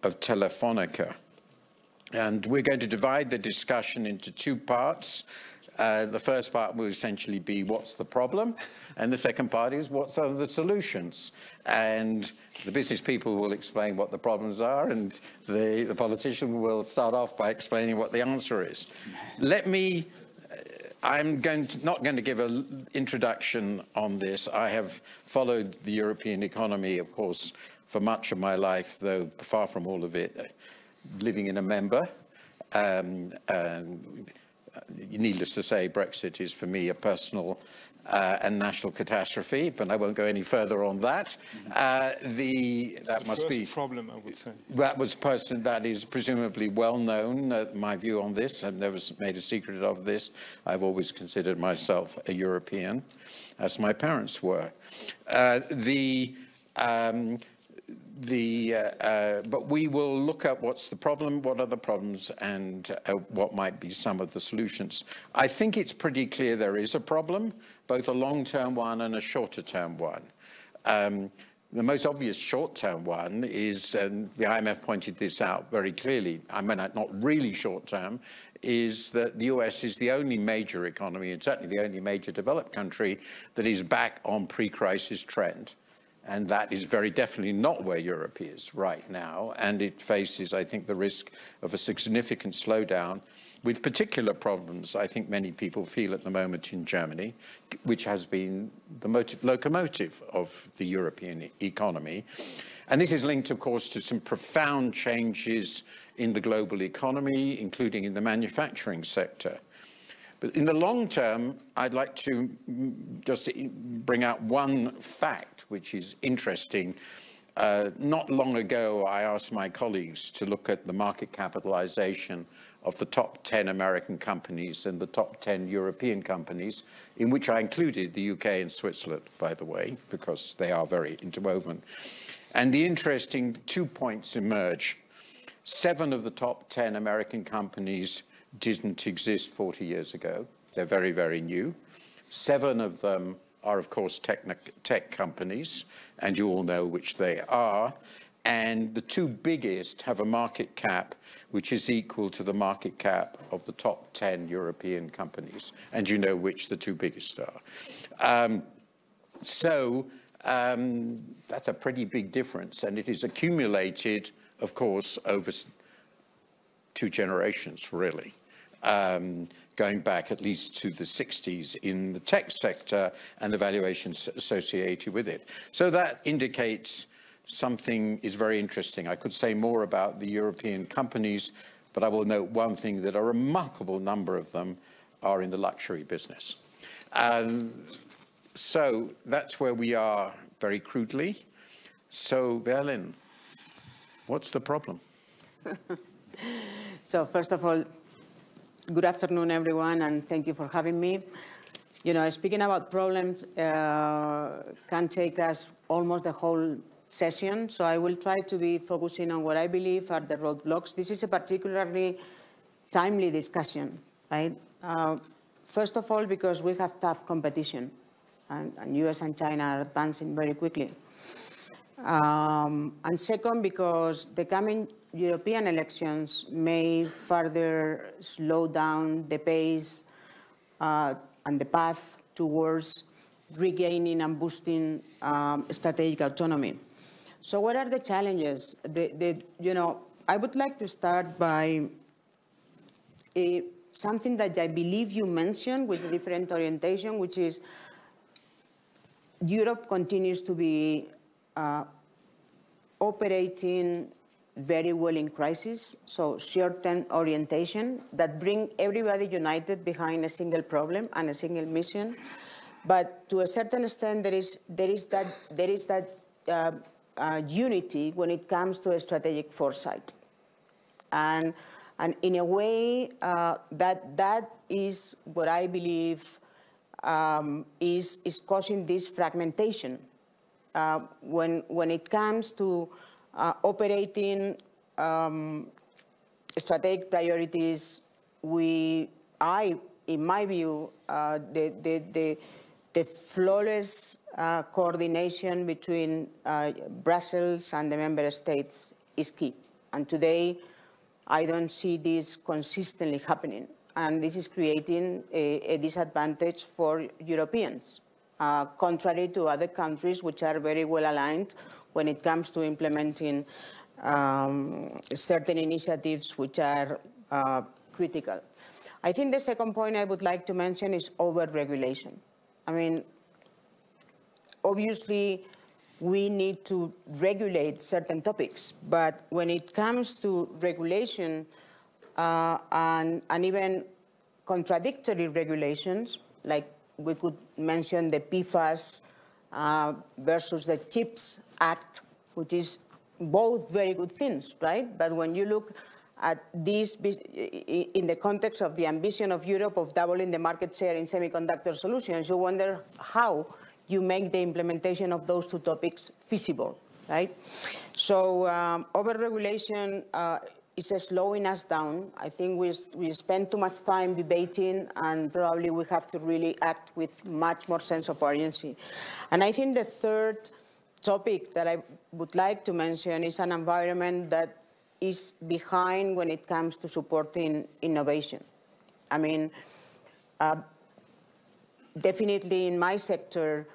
of Telefonica. And we're going to divide the discussion into two parts. The first part will essentially be what's the problem, and the second part is what are the solutions. And the business people will explain what the problems are, and the politician will start off by explaining what the answer is. I'm not going to give an introduction on this. I have followed the European economy, of course, for much of my life, though far from all of it, living in a member. Needless to say, Brexit is for me a personal and national catastrophe, but I won't go any further on that. That must be problem, I would say. That is presumably well known. My view on this, I've never made a secret of this. I've always considered myself a European, as my parents were. But we will look at what's the problem, what are the problems, and what might be some of the solutions. I think it's pretty clear there is a problem, both a long-term one and a shorter-term one. The most obvious short-term one is, and the IMF pointed this out very clearly, I mean, not really short-term, is that the US is the only major economy, and certainly the only major developed country, that is back on pre-crisis trend. And that is very definitely not where Europe is right now. And it faces, I think, the risk of a significant slowdown with particular problems I think many people feel at the moment in Germany, which has been the locomotive of the European economy. And this is linked, of course, to some profound changes in the global economy, including in the manufacturing sector. But in the long term, I'd like to just bring out one fact, which is interesting. Not long ago, I asked my colleagues to look at the market capitalization of the top 10 American companies and the top 10 European companies, in which I included the UK and Switzerland, by the way, because they are very interwoven. And the interesting 2 points emerge. 7 of the top 10 American companies didn't exist 40 years ago. They're very, very new. 7 of them are, of course, tech companies, and you all know which they are. And the 2 biggest have a market cap which is equal to the market cap of the top 10 European companies. And you know which the 2 biggest are. That's a pretty big difference. And it is accumulated, of course, over 2 generations, really. Going back at least to the 60s in the tech sector and the valuations associated with it. So that indicates something is very interesting. I could say more about the European companies, but I will note one thing, that a remarkable number of them are in the luxury business. So that's where we are very crudely. So Berlin, what's the problem? So first of all, good afternoon, everyone, and thank you for having me. You know, speaking about problems can take us almost the whole session, so I will try to be focusing on what I believe are the roadblocks. This is a particularly timely discussion, right? First of all, because we have tough competition, and US and China are advancing very quickly. And second, because the coming European elections may further slow down the pace and the path towards regaining and boosting strategic autonomy. So what are the challenges? You know, I would like to start by something that I believe you mentioned with a different orientation, which is Europe continues to be operating very well in crisis, so short-term orientation that bring everybody united behind a single problem and a single mission. But to a certain extent, there is that unity when it comes to a strategic foresight, and in a way that is what I believe is causing this fragmentation when it comes to operating strategic priorities. In my view, the flawless coordination between Brussels and the member states is key. And today, I don't see this consistently happening. And this is creating a disadvantage for Europeans, contrary to other countries which are very well aligned when it comes to implementing certain initiatives which are critical. I think the second point I would like to mention is over-regulation. I mean, obviously, we need to regulate certain topics, but when it comes to regulation and even contradictory regulations, like we could mention the PFAS versus the CHIPS Act, which is both very good things, right? But when you look at this in the context of the ambition of Europe of doubling the market share in semiconductor solutions, you wonder how you make the implementation of those 2 topics feasible, right? So over-regulation is slowing us down. I think we spend too much time debating, and probably we have to really act with much more sense of urgency. And I think the third topic that I would like to mention is an environment that is behind when it comes to supporting innovation. I mean, definitely in my sector,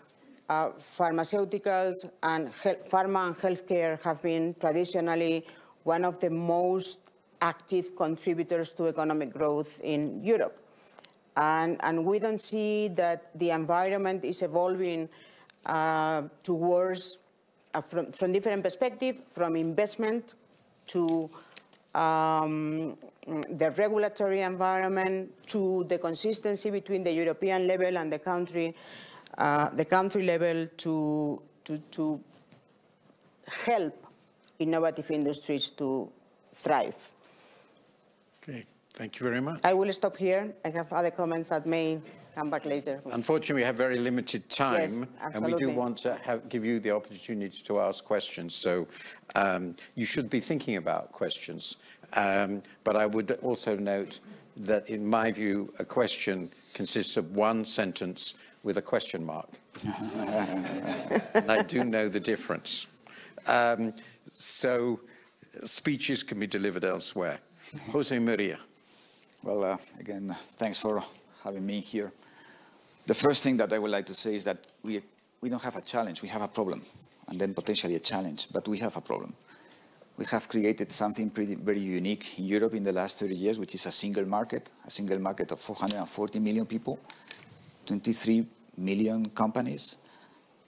pharmaceuticals and pharma and healthcare have been traditionally one of the most active contributors to economic growth in Europe. And we don't see that the environment is evolving towards, from different perspectives, from investment to the regulatory environment to the consistency between the European level and the country level to help innovative industries to thrive. Okay, thank you very much. I will stop here. I have other comments that may come back later. Unfortunately, we have very limited time, yes, and we do want to give you the opportunity to ask questions. So you should be thinking about questions. But I would also note that, in my view, a question consists of one sentence with a question mark. And I do know the difference. So speeches can be delivered elsewhere. Jose Maria. Well, again, thanks for having me here. The first thing that I would like to say is that we don't have a challenge, we have a problem, and then potentially a challenge, but we have a problem. We have created something very unique in Europe in the last 30 years, which is a single market of 440 million people, 23 million companies,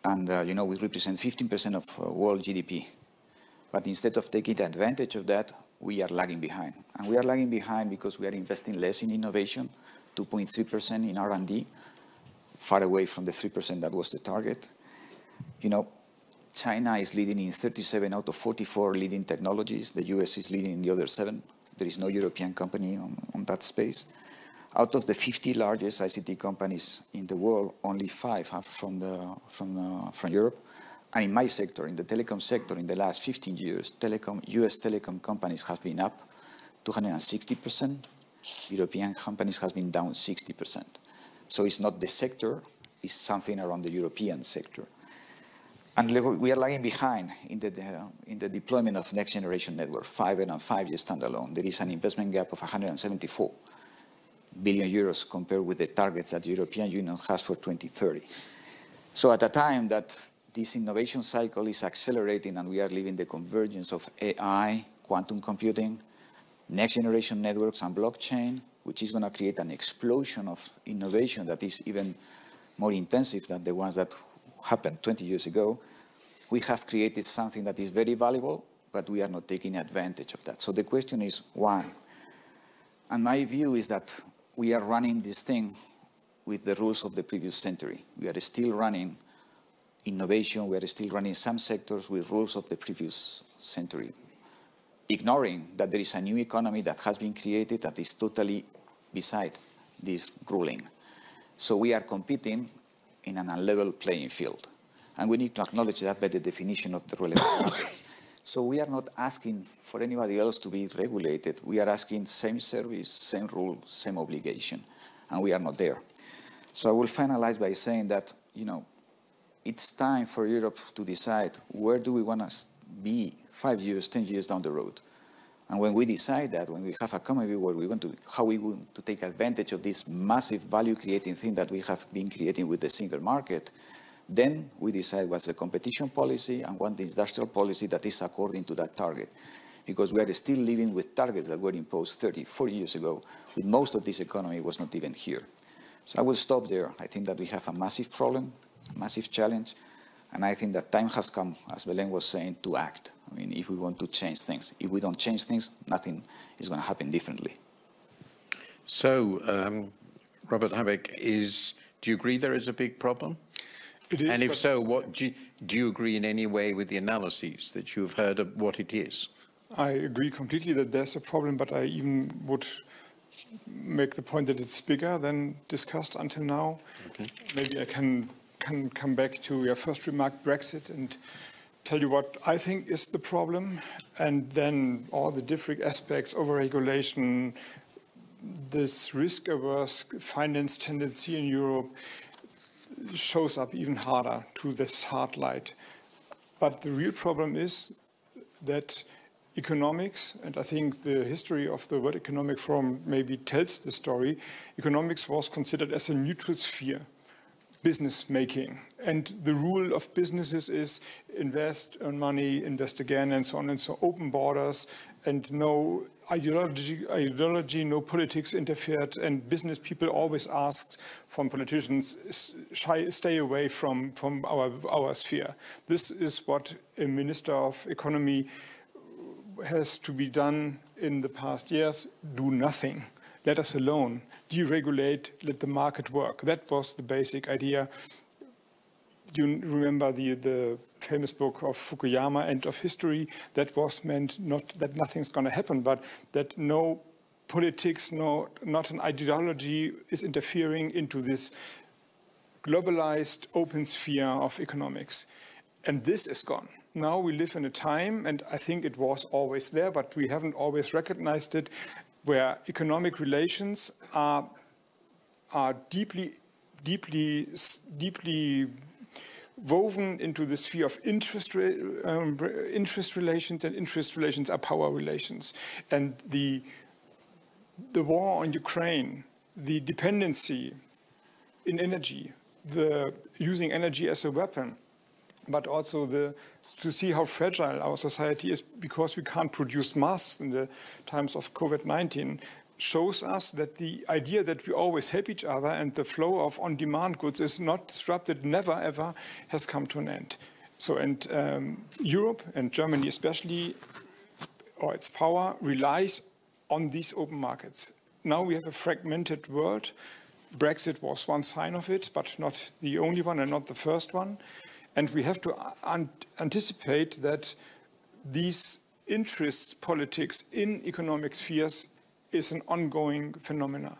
and we represent 15% of world GDP. But instead of taking advantage of that, we are lagging behind. And we are lagging behind because we are investing less in innovation, 2.3% in R&D, far away from the 3% that was the target. China is leading in 37 out of 44 leading technologies. The US is leading in the other 7. There is no European company on that space. Out of the 50 largest ICT companies in the world, only 5 are from Europe. And in my sector, in the telecom sector, in the last 15 years, US telecom companies have been up 260%. European companies have been down 60%. So it's not the sector, it's something around the European sector. And we are lagging behind in the deployment of next generation network, 5 and 5-year standalone. There is an investment gap of 174 billion euros compared with the targets that the European Union has for 2030. So at a time that this innovation cycle is accelerating and we are living the convergence of AI, quantum computing, next generation networks and blockchain, which is going to create an explosion of innovation that is even more intensive than the ones that happened 20 years ago, we have created something that is very valuable, but we are not taking advantage of that. So the question is, why? And my view is that we are running this thing with the rules of the previous century. We are still running innovation, we are still running some sectors with rules of the previous century, ignoring that there is a new economy that has been created that is totally beside this ruling. So we are competing in an unlevel playing field. And we need to acknowledge that by the definition of the relevant markets. So we are not asking for anybody else to be regulated. We are asking same service, same rule, same obligation. And we are not there. So I will finalize by saying that, it's time for Europe to decide where do we want to be 5 years, 10 years down the road. And when we decide that, when we have a common view how we want to take advantage of this massive value-creating thing that we have been creating with the single market, then we decide what's the competition policy and what the industrial policy that is according to that target. Because we are still living with targets that were imposed 30, 40 years ago, when most of this economy was not even here. So I will stop there. I think that we have a massive problem, a massive challenge, and I think that time has come, as Belén was saying, to act. I mean, if we want to change things. If we don't change things, nothing is going to happen differently. So, Robert Habeck, do you agree there is a big problem? It is. And if so, do you agree in any way with the analyses that you've heard of what it is? I agree completely that there's a problem, but I even would make the point that it's bigger than discussed until now. Okay. Maybe I can come back to your first remark, Brexit, and tell you what I think is the problem, and then all the different aspects, overregulation, this risk-averse finance tendency in Europe shows up even harder to this hard light. But the real problem is that economics, and I think the history of the World Economic Forum maybe tells the story, economics was considered as a neutral sphere. business making. And the rule of businesses is invest, earn money, invest again, and so on and so open borders and no ideology, no politics interfered. And business people always asked from politicians, stay away from our sphere. This is what a minister of economy has to be done in the past years. Do nothing. Let us alone. Deregulate, let the market work. That was the basic idea. You remember the famous book of Fukuyama, End of History. That was meant not that nothing's going to happen, but that no politics, not an ideology is interfering into this globalized open sphere of economics. And this is gone. Now we live in a time, and I think it was always there, but we haven't always recognized it, where economic relations are deeply woven into the sphere of interest relations, and interest relations are power relations. And the war on Ukraine, the dependency in energy, the using energy as a weapon, but also to see how fragile our society is because we can't produce masks in the times of COVID-19, shows us that the idea that we always help each other and the flow of on-demand goods is not disrupted, never ever has come to an end. So, and Europe and Germany especially, or its power, relies on these open markets. Now we have a fragmented world. Brexit was one sign of it, but not the only one and not the first one. And we have to anticipate that these interest politics in economic spheres is an ongoing phenomena.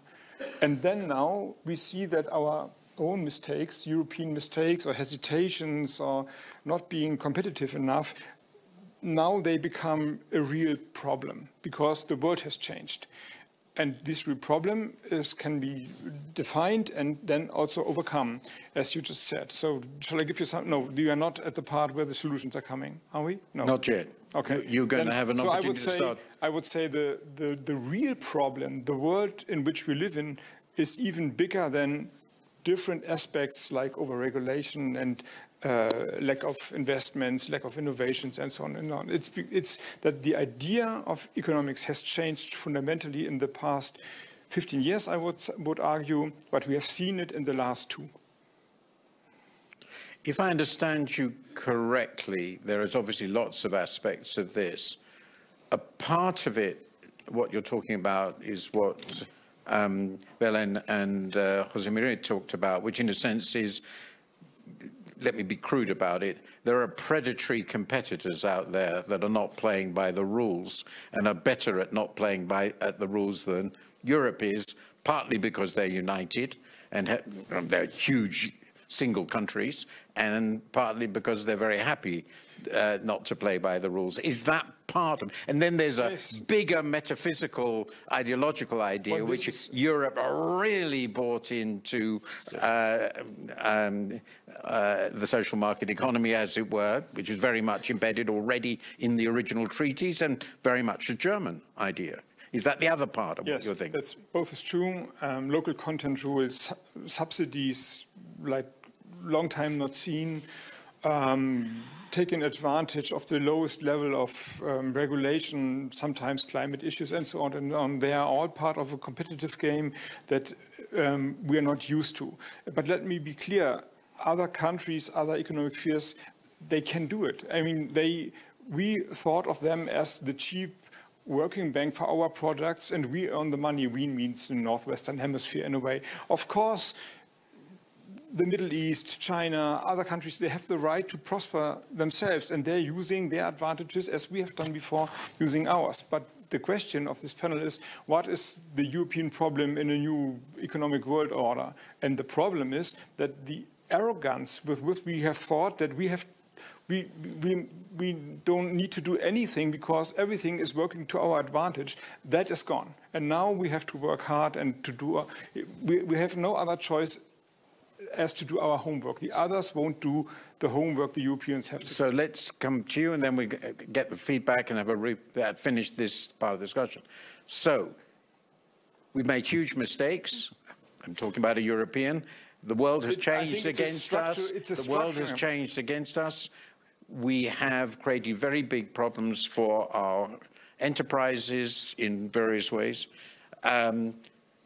And then now we see that our own mistakes, European mistakes or hesitations or not being competitive enough, now they become a real problem because the world has changed. And this real problem can be defined and then also overcome, as you just said. So shall I give you some? No, you are not at the part where the solutions are coming, are we? No. Not yet. Okay. You're going to have an opportunity to start. I would say the real problem, the world in which we live in, is even bigger than different aspects like overregulation and lack of investments, lack of innovations, and so on and on. It's that the idea of economics has changed fundamentally in the past 15 years, I would argue, but we have seen it in the last 2. If I understand you correctly, there is obviously lots of aspects of this. A part of it, what you're talking about, is what Belen and Jose Maria talked about, which in a sense is, let me be crude about it, there are predatory competitors out there that are not playing by the rules and are better at not playing at the rules than Europe is, partly because they're united and they're huge single countries, and partly because they're very happy not to play by the rules. Is that part of? And then there's a bigger metaphysical, ideological idea, which is Europe really bought into the social market economy, as it were, which is very much embedded already in the original treaties and very much a German idea. Is that the other part of what you're thinking? Yes, both is true. Local content rules, subsidies, like long time not seen, taking advantage of the lowest level of regulation, sometimes climate issues and so on and on. They are all part of a competitive game that we are not used to. But let me be clear, other countries, other economic spheres, they can do it. I mean, we thought of them as the cheap working bank for our products, and we earn the money. We means the Northwestern Hemisphere in a way. Of course, the Middle East, China, other countries, they have the right to prosper themselves, and they're using their advantages as we have done before, using ours. But the question of this panel is, what is the European problem in a new economic world order? And the problem is that the arrogance with which we have thought that we don't need to do anything because everything is working to our advantage, that is gone. And now we have to work hard and to do, we have no other choice as to do our homework. The others won't do the homework the Europeans have to do. So let's come to you and then we get the feedback and have finish this part of the discussion. So we made huge mistakes. I'm talking about a European. The world has changed against us. The world has changed against us. We have created very big problems for our enterprises in various ways.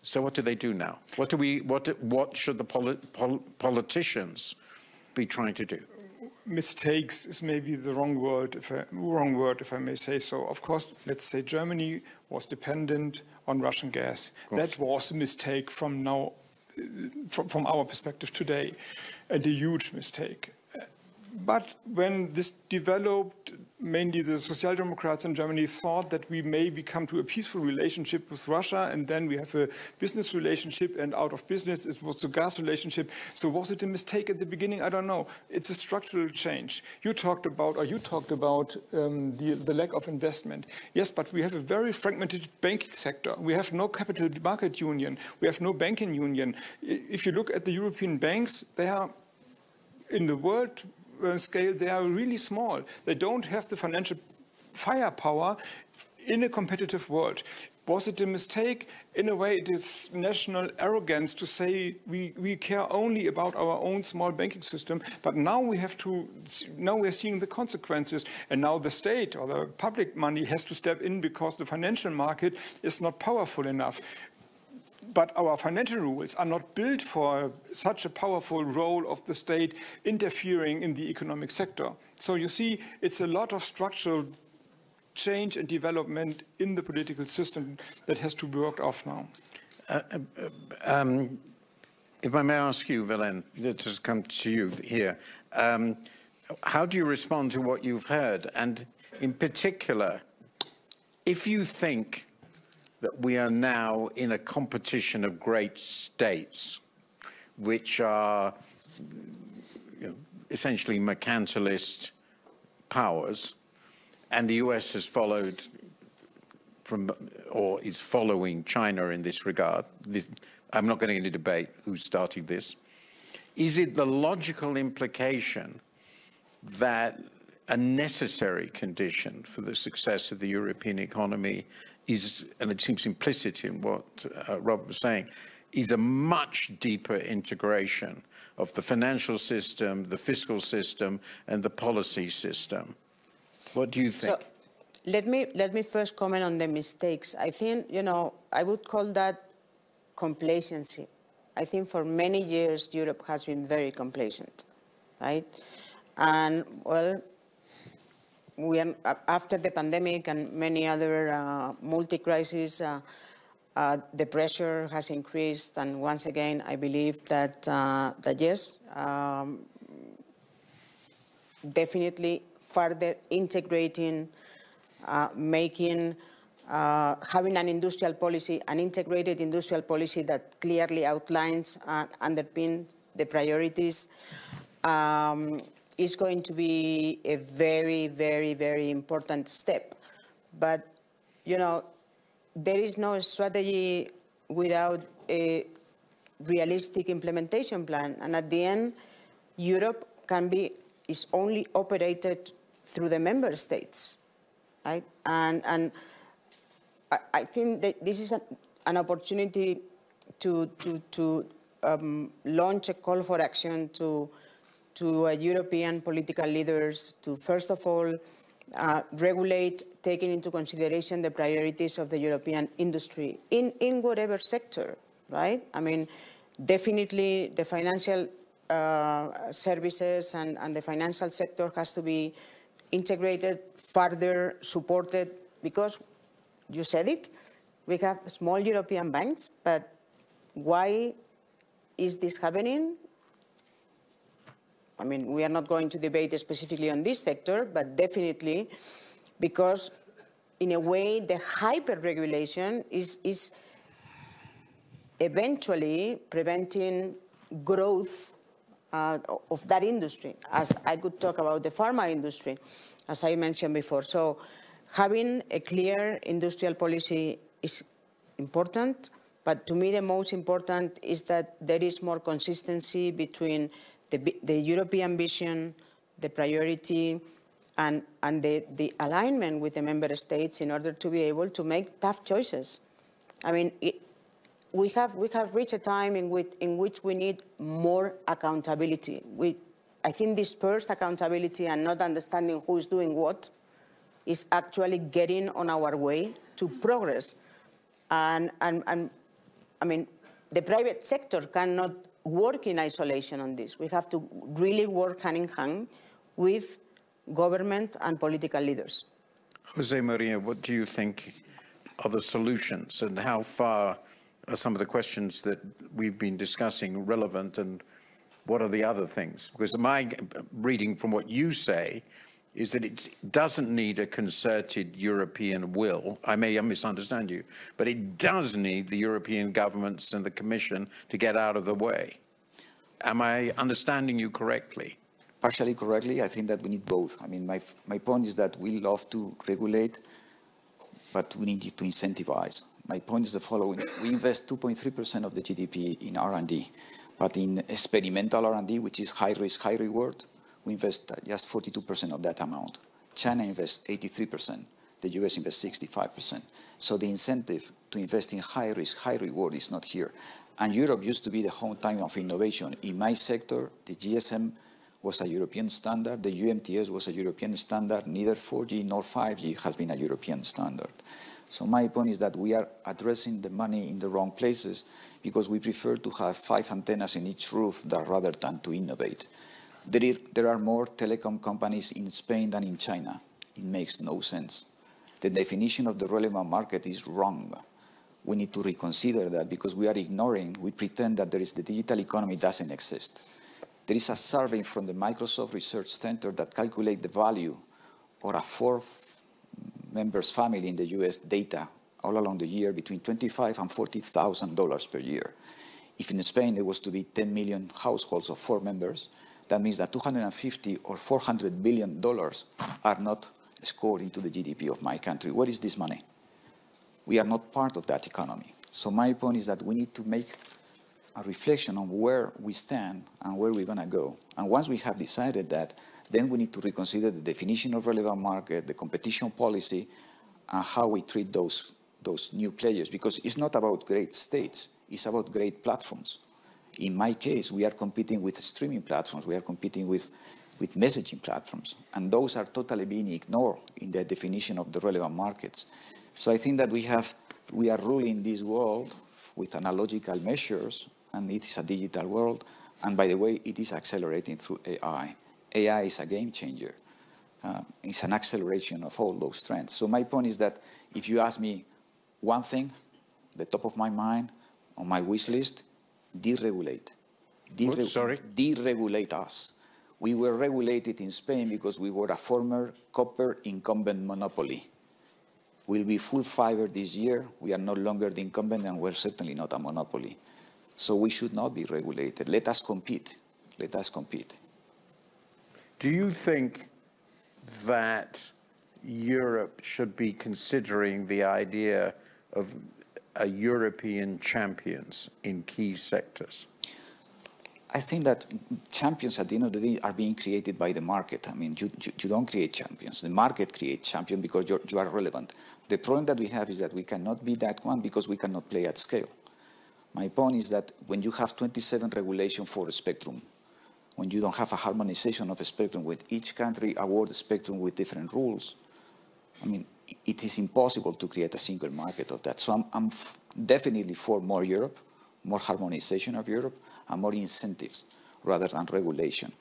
So what do they do now? What should the politicians be trying to do? Mistakes is maybe the wrong word, if I may say so. Of course, let's say Germany was dependent on Russian gas. That was a mistake from our perspective today, and a huge mistake. But when this developed, mainly the Social Democrats in Germany thought that we may come to a peaceful relationship with Russia, and then we have a business relationship, and out of business it was the gas relationship. So was it a mistake at the beginning? I don't know. It's a structural change. You talked about the lack of investment. Yes, but we have a very fragmented banking sector. We have no capital market union. We have no banking union. If you look at the European banks, they are in the world scale, they are really small. They don't have the financial firepower in a competitive world. Was it a mistake? In a way, it is national arrogance to say we care only about our own small banking system, but now we are seeing the consequences, and now the state or the public money has to step in because the financial market is not powerful enough. But our financial rules are not built for such a powerful role of the state interfering in the economic sector. So you see, it's a lot of structural change and development in the political system that has to be worked off now. If I may ask you, Velen, let us come to you here. How do you respond to what you've heard? And in particular, if you think that we are now in a competition of great states, which are essentially mercantilist powers, and the US has followed or is following China in this regard. I'm not going to debate who's starting this. Is it the logical implication that a necessary condition for the success of the European economy is, and it seems implicit in what Rob was saying, is a much deeper integration of the financial system, the fiscal system, and the policy system? What do you think? So, let me first comment on the mistakes. I think, I would call that complacency. I think for many years, Europe has been very complacent, right? And, well, after the pandemic and many other multi-crises, the pressure has increased. And once again, I believe that, yes, definitely further integrating, having an industrial policy, an integrated industrial policy that clearly outlines and underpins the priorities, is going to be a very, very, very important step. But, there is no strategy without a realistic implementation plan. And at the end, Europe is only operated through the member states, right? And I think that this is an opportunity to launch a call for action to European political leaders to, first of all, regulate, taking into consideration the priorities of the European industry in whatever sector, right? I mean, definitely the financial services and the financial sector has to be integrated, further supported, because you said it, we have small European banks, but why is this happening? I mean, we are not going to debate specifically on this sector, but definitely because, in a way, the hyper-regulation is eventually preventing growth of that industry, as I could talk about the pharma industry, as I mentioned before. So having a clear industrial policy is important, but to me the most important is that there is more consistency between the European vision, the priority, and the alignment with the member states in order to be able to make tough choices. I mean, we have reached a time in which we need more accountability. I think dispersed accountability and not understanding who is doing what is actually getting on our way to progress. And I mean, the private sector cannot work in isolation on this. We have to really work hand in hand with government and political leaders. Jose Maria, what do you think are the solutions, and how far are some of the questions that we've been discussing relevant, and what are the other things? Because my reading from what you say is that it doesn't need a concerted European will. I may misunderstand you, but it does need the European governments and the Commission to get out of the way. Am I understanding you correctly? Partially correctly. I think that we need both. I mean, my point is that we love to regulate, but we need to incentivize. My point is the following. We invest 2.3% of the GDP in R&D, but in experimental R&D, which is high risk, high reward, we invest just 42% of that amount. China invests 83%. The US invests 65%. So the incentive to invest in high risk, high reward is not here. And Europe used to be the hometown of innovation. In my sector, the GSM was a European standard. The UMTS was a European standard. Neither 4G nor 5G has been a European standard. So my point is that we are addressing the money in the wrong places because we prefer to have 5 antennas in each roof rather than to innovate. There are more telecom companies in Spain than in China. It makes no sense. The definition of the relevant market is wrong. We need to reconsider that because we pretend that the digital economy doesn't exist. There is a survey from the Microsoft Research Center that calculates the value of a 4-members family in the US data all along the year between $25,000 and $40,000 per year. If in Spain there was to be 10 million households of 4 members, that means that $250 or $400 billion are not scored into the GDP of my country. Where is this money? We are not part of that economy. So my point is that we need to make a reflection on where we stand and where we're going to go. And once we have decided that, then we need to reconsider the definition of relevant market, the competition policy, and how we treat those new players. Because it's not about great states, it's about great platforms. In my case, we are competing with streaming platforms. We are competing with messaging platforms. And those are totally being ignored in the definition of the relevant markets. So I think that we are ruling this world with analogical measures, and it is a digital world. And by the way, it is accelerating through AI. AI is a game changer. It's an acceleration of all those trends. So my point is that if you ask me one thing, the top of my mind, on my wish list, deregulate. Deregulate us. We were regulated in Spain because we were a former copper incumbent monopoly. We'll be full fiber this year. We are no longer the incumbent, and we're certainly not a monopoly. So we should not be regulated. Let us compete. Let us compete. Do you think that Europe should be considering the idea of a European champions in key sectors? I think that champions at the end of the day are being created by the market. I mean, you don't create champions. The market creates champions because you are relevant. The problem that we have is that we cannot be that one because we cannot play at scale. My point is that when you have 27 regulations for a spectrum, when you don't have a harmonization of a spectrum with each country award a spectrum with different rules, I mean, it is impossible to create a single market of that. So I'm definitely for more Europe, more harmonization of Europe, and more incentives rather than regulation.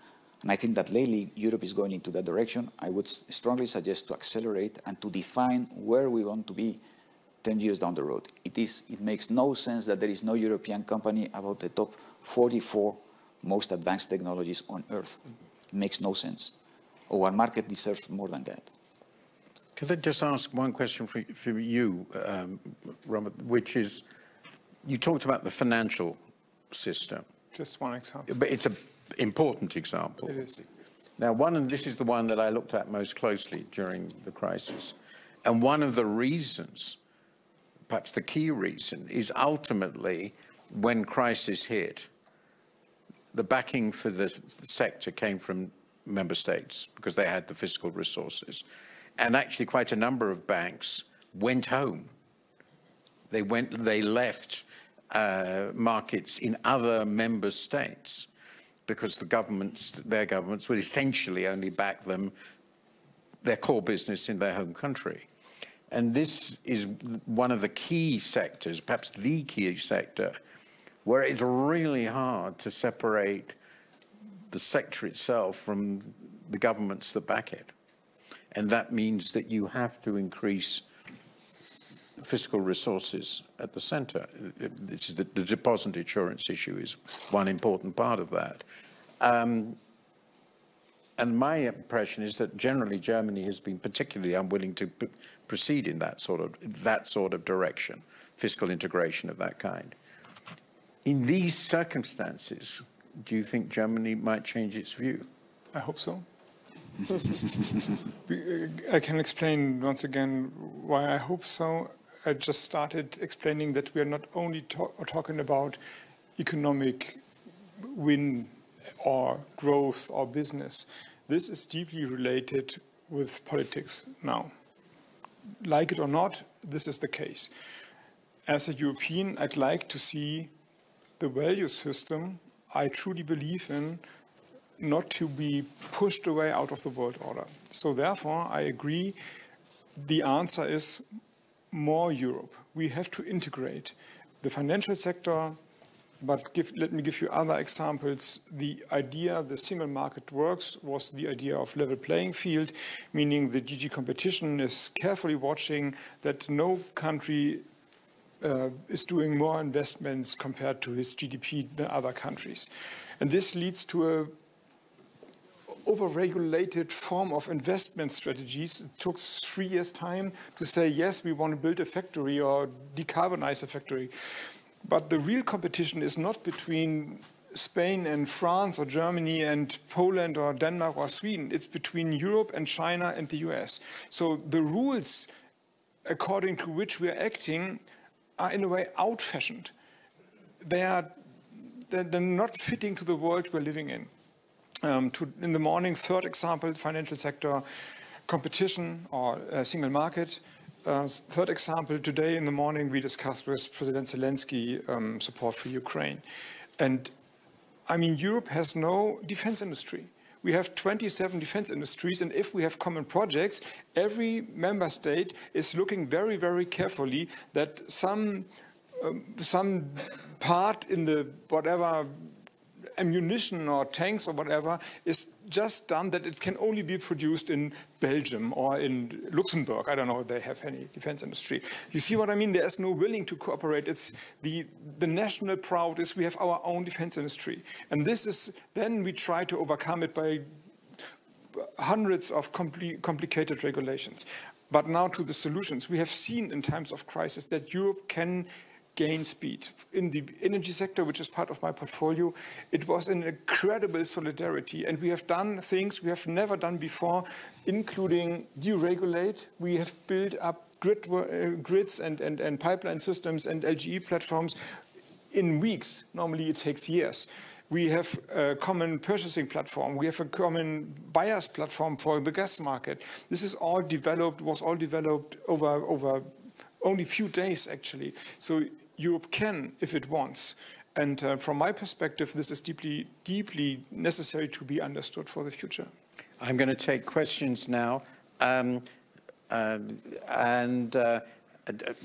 And I think that lately Europe is going into that direction. I would strongly suggest to accelerate and to define where we want to be 10 years down the road. It makes no sense that there is no European company about the top 44 most advanced technologies on Earth. It makes no sense. Our market deserves more than that. Could I just ask one question for you, Robert, which is, you talked about the financial system. Just one example. But it's an important example. It is. Now, this is the one that I looked at most closely during the crisis. And one of the reasons, perhaps the key reason, is ultimately when crisis hit, the backing for the sector came from member states because they had the fiscal resources. And actually quite a number of banks went home. They left markets in other member states, because their governments would essentially only back them, their core business in their home country. And this is one of the key sectors, perhaps the key sector, where it's really hard to separate the sector itself from the governments that back it. And that means that you have to increase fiscal resources at the centre. This is the deposit insurance issue is one important part of that. And my impression is that generally Germany has been particularly unwilling to proceed in that sort of direction, fiscal integration of that kind. In these circumstances, do you think Germany might change its view? I hope so. I can explain once again why I hope so. I just started explaining that we are not only talking about economic win or growth or business. This is deeply related with politics now. Like it or not, this is the case. As a European, I'd like to see the value system I truly believe in not to be pushed away out of the world order. So therefore, I agree, the answer is more Europe. We have to integrate the financial sector, but let me give you other examples. The idea the single market works was the idea of level playing field, meaning the DG competition is carefully watching that no country is doing more investments compared to its GDP than other countries. And this leads to a over-regulated form of investment strategies. It took 3 years' time to say, yes, we want to build a factory or decarbonize a factory. But the real competition is not between Spain and France or Germany and Poland or Denmark or Sweden. It's between Europe and China and the US. So the rules according to which we are acting are in a way out-fashioned. They're not fitting to the world we're living in. In the morning, third example, financial sector, competition or single market. Third example, today in the morning we discussed with President Zelensky support for Ukraine. And I mean, Europe has no defense industry. We have 27 defense industries, and if we have common projects, every member state is looking very, very carefully that some part in the whatever ammunition or tanks or whatever is just done that it can only be produced in Belgium or in Luxembourg. I don't know if they have any defense industry. You see what I mean? There is no willing to cooperate. It's the national pride is we have our own defense industry. And this is, then we try to overcome it by hundreds of complicated regulations. But now to the solutions. We have seen in times of crisis that Europe can gain speed. In the energy sector, which is part of my portfolio, it was an incredible solidarity. And we have done things we have never done before, including deregulate. We have built up grids and pipeline systems and LGE platforms in weeks. Normally it takes years. We have a common purchasing platform. We have a common buyers platform for the gas market. This is all developed, was all developed over only a few days, actually. So Europe can, if it wants. And from my perspective, this is deeply, deeply necessary to be understood for the future. I'm going to take questions now.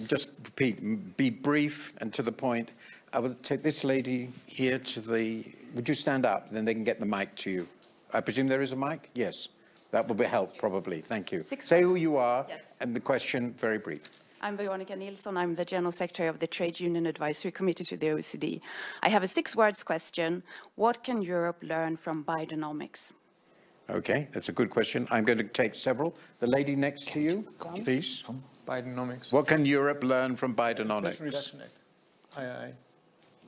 Just repeat, be brief and to the point. I will take this lady here to the... Would you stand up? Then they can get the mic to you. I presume there is a mic? Yes. That will be help, probably. Thank you. Say who you are and the question, very brief. I'm Veronica Nilsson. I'm the General Secretary of the Trade Union Advisory Committee to the OECD. I have a 6-words question. What can Europe learn from Bidenomics? Okay, that's a good question. I'm going to take several. The lady next to you, please. Bidenomics. What can Europe learn from Bidenomics?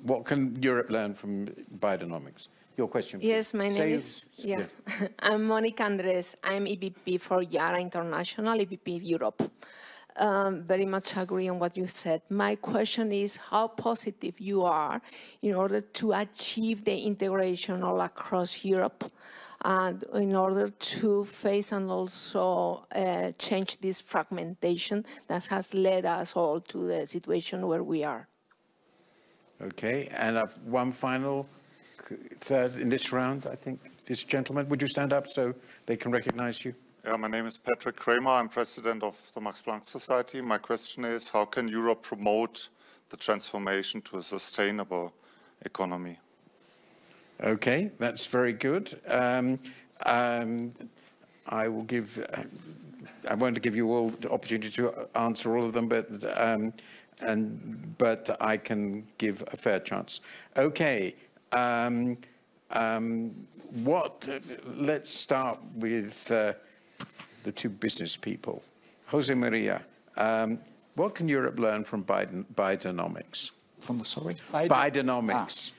What can Europe learn from Bidenomics? Your question, please. Yes, my name is, I'm Monica Andres. I'm EVP for Yara International, EVP Europe. Very much agree on what you said. My question is how positive you are in order to achieve the integration all across Europe and in order to face and also change this fragmentation that has led us all to the situation where we are. Okay, and one final, third in this round, I think. This gentleman, would you stand up so they can recognize you? Yeah, my name is Patrick Kramer. I'm president of the Max Planck Society. My question is, how can Europe promote the transformation to a sustainable economy? Okay, that's very good. I will give, I won't give you all the opportunity to answer all of them, but I can give a fair chance. Okay, let's start with the two business people. Jose Maria, what can Europe learn from Bidenomics? From the, sorry? Bidenomics.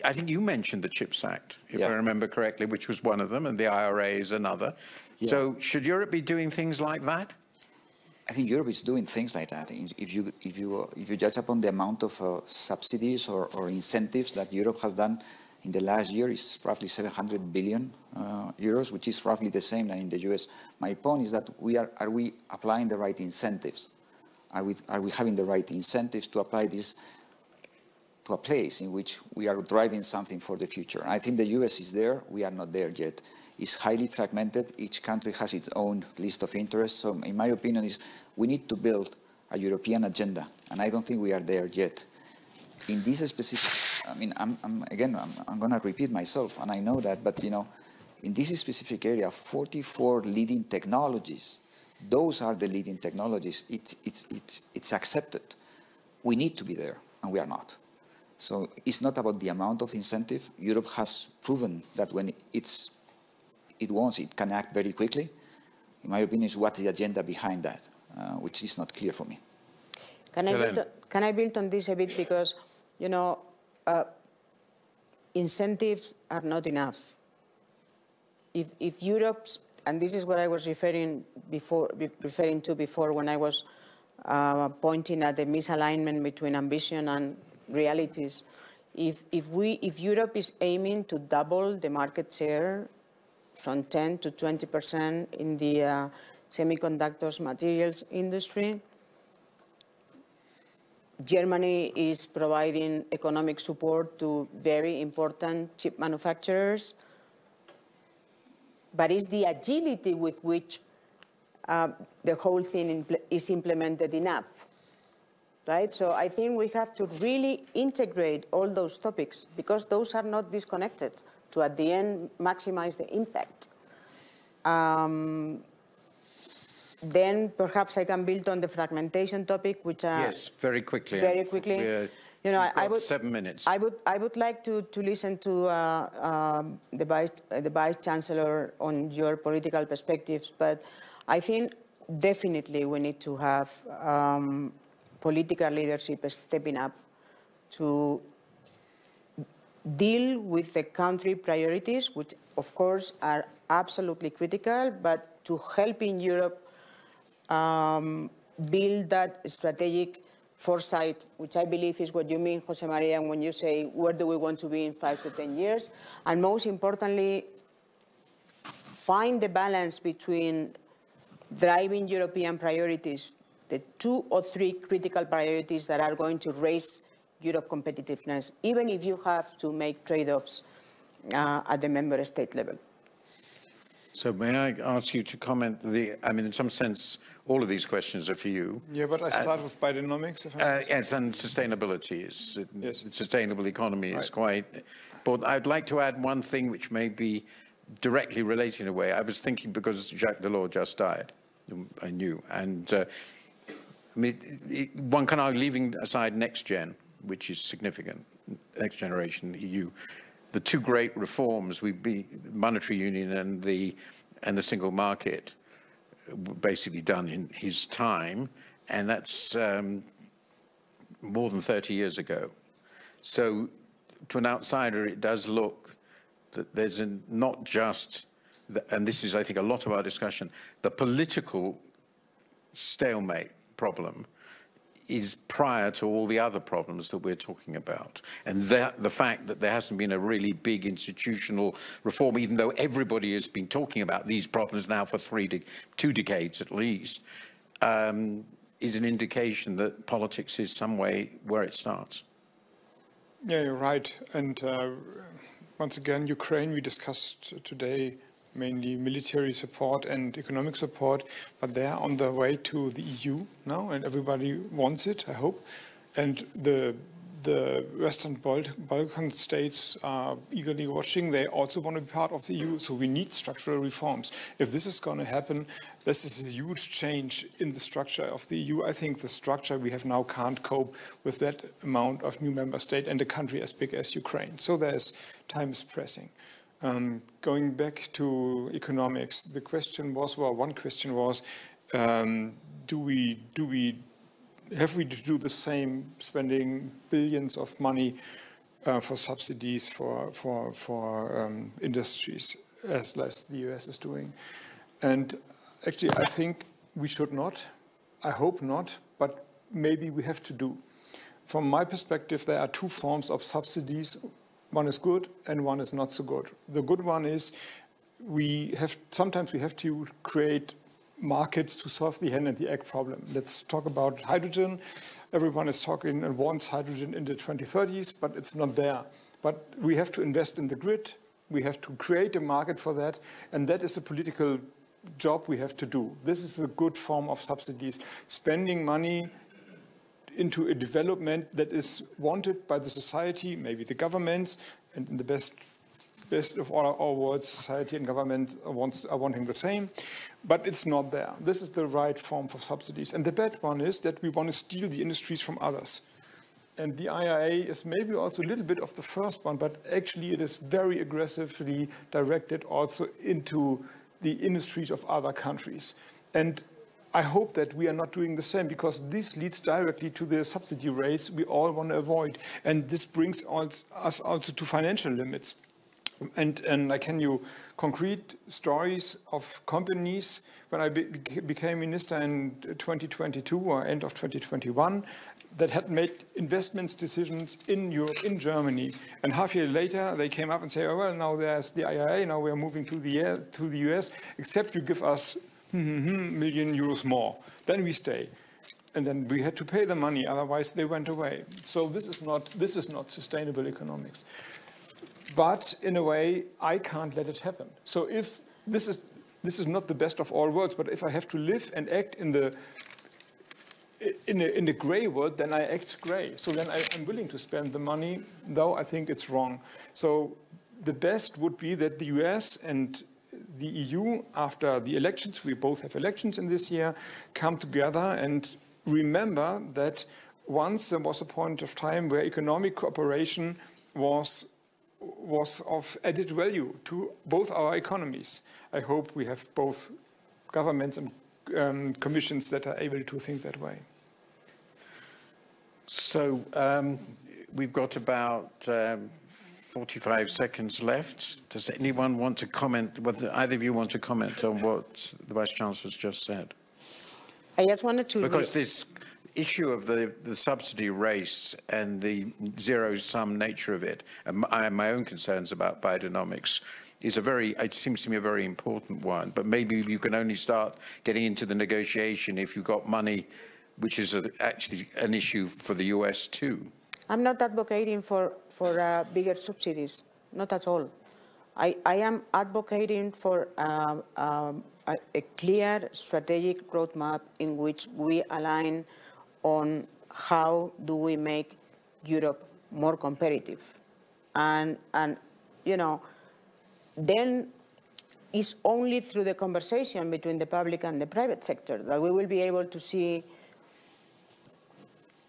I think you mentioned the CHIPS Act, if I remember correctly, which was one of them, and the IRA is another. Yeah. So should Europe be doing things like that? I think Europe is doing things like that. If you judge upon the amount of subsidies or incentives that Europe has done in the last year, is roughly 700 billion euros, which is roughly the same than in the US. My point is that are we applying the right incentives? Are we having the right incentives to apply this to a place in which we are driving something for the future? I think the US is there. We are not there yet. It's highly fragmented. Each country has its own list of interests. So in my opinion, we need to build a European agenda, and I don't think we are there yet. In this specific, I mean, I'm going to repeat myself, and I know that, but you know, in this specific area, 44 leading technologies. Those are the leading technologies. It's accepted. We need to be there, and we are not. So it's not about the amount of incentive. Europe has proven that when it wants, it can act very quickly. In my opinion, is what's the agenda behind that, which is not clear for me. Can I build on this a bit? Because, you know, incentives are not enough. If Europe's, and this is what I was referring to before when I was pointing at the misalignment between ambition and realities. If Europe is aiming to double the market share from 10 to 20% in the semiconductors materials industry, Germany is providing economic support to very important chip manufacturers, but is the agility with which the whole thing is implemented enough? Right? So I think we have to really integrate all those topics, because those are not disconnected, to at the end maximize the impact. Then perhaps I can build on the fragmentation topic, which yes, very quickly. Very quickly. You know, I would 7 minutes. I would like to listen to the Vice Chancellor on your political perspectives, but I think definitely we need to have political leadership stepping up to deal with the country priorities, which of course are absolutely critical, but to helping Europe build that strategic foresight, which I believe is what you mean, Jose Maria, when you say, where do we want to be in 5 to 10 years? And most importantly, find the balance between driving European priorities, the 2 or 3 critical priorities that are going to raise Europe competitiveness, even if you have to make trade-offs at the member state level. So may I ask you to comment? I mean, in some sense, all of these questions are for you. Yeah, but I start with Bidenomics. Yes, and sustainability is sustainable economy is quite important. I'd like to add one thing which may be directly related in a way. I was thinking, because Jacques Delors just died, I knew, and I mean, one can argue, leaving aside next gen, which is significant, next generation, the EU. The two great reforms, monetary union and the single market, were basically done in his time, and that's more than 30 years ago. So to an outsider, it does look that there's not just, and this is, I think, a lot of our discussion, the political stalemate problem is prior to all the other problems that we're talking about. And the fact that there hasn't been a really big institutional reform, even though everybody has been talking about these problems now for 2 decades at least, is an indication that politics is some way where it starts. Yeah, you're right. And once again, Ukraine, we discussed today mainly military support and economic support, but they are on their way to the EU now, and everybody wants it, I hope. And the Western Balkan states are eagerly watching. They also want to be part of the EU, so we need structural reforms. If this is going to happen, this is a huge change in the structure of the EU. I think the structure we have now can't cope with that amount of new member state and a country as big as Ukraine. So time is pressing. Going back to economics, the question was, well, one question was, have we to do the same, spending billions of money for subsidies for industries as the US is doing? And actually, I think we should not. I hope not, but maybe we have to do. From my perspective, there are two forms of subsidies. One is good and one is not so good. The good one is sometimes we have to create markets to solve the hen and the egg problem. Let's talk about hydrogen. Everyone is talking and wants hydrogen in the 2030s, but it's not there. But we have to invest in the grid. We have to create a market for that, and that is a political job we have to do. This is a good form of subsidies, spending money into a development that is wanted by the society, maybe the governments, and in the best of all our worlds, society and government are wanting the same, but it's not there. This is the right form for subsidies. And the bad one is that we want to steal the industries from others. And the IRA is maybe also a little bit of the first one, but actually it is very aggressively directed also into the industries of other countries. And I hope that we are not doing the same, because this leads directly to the subsidy race we all want to avoid. And this brings us also to financial limits. And I can you concrete stories of companies. When I became minister in 2022 or end of 2021, that had made investments decisions in Europe, in Germany. And half a year later, they came up and say, oh, well, now there's the IRA, now we're moving to the US, except you give us million euros more. Then we stay. And then we had to pay the money, otherwise they went away. So this is not sustainable economics. But in a way, I can't let it happen. So if this is not the best of all worlds, but if I have to live and act in the gray world, then I act gray. So then I'm willing to spend the money, though I think it's wrong. So the best would be that the US and the EU, after the elections, we both have elections in this year, come together and remember that once there was a point of time where economic cooperation was of added value to both our economies. I hope we have both governments and commissions that are able to think that way. So we've got about 45 seconds left. Does anyone want to comment, whether either of you want to comment on what the Vice Chancellor's just said? I just wanted to... Because this issue of the subsidy race and the zero-sum nature of it, and my own concerns about Bidenomics, is it seems to me a very important one. But maybe you can only start getting into the negotiation if you've got money, which is actually an issue for the US too. I'm not advocating for bigger subsidies, not at all. I am advocating for a clear strategic roadmap in which we align on how do we make Europe more competitive. And you know, then it's only through the conversation between the public and the private sector that we will be able to see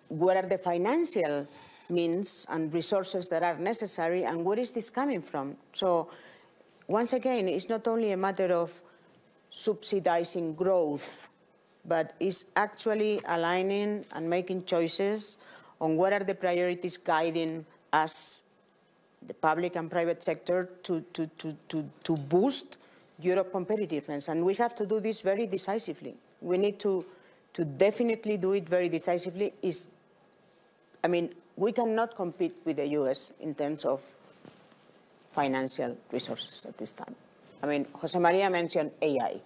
what are the financial means and resources that are necessary and where is this coming from. So once again, it's not only a matter of subsidizing growth, but it's actually aligning and making choices on what are the priorities guiding us, the public and private sector, to boost Europe competitiveness. And we have to do this very decisively. We need to definitely do it very decisively. I mean, we cannot compete with the US in terms of financial resources at this time. I mean, Jose Maria mentioned AI.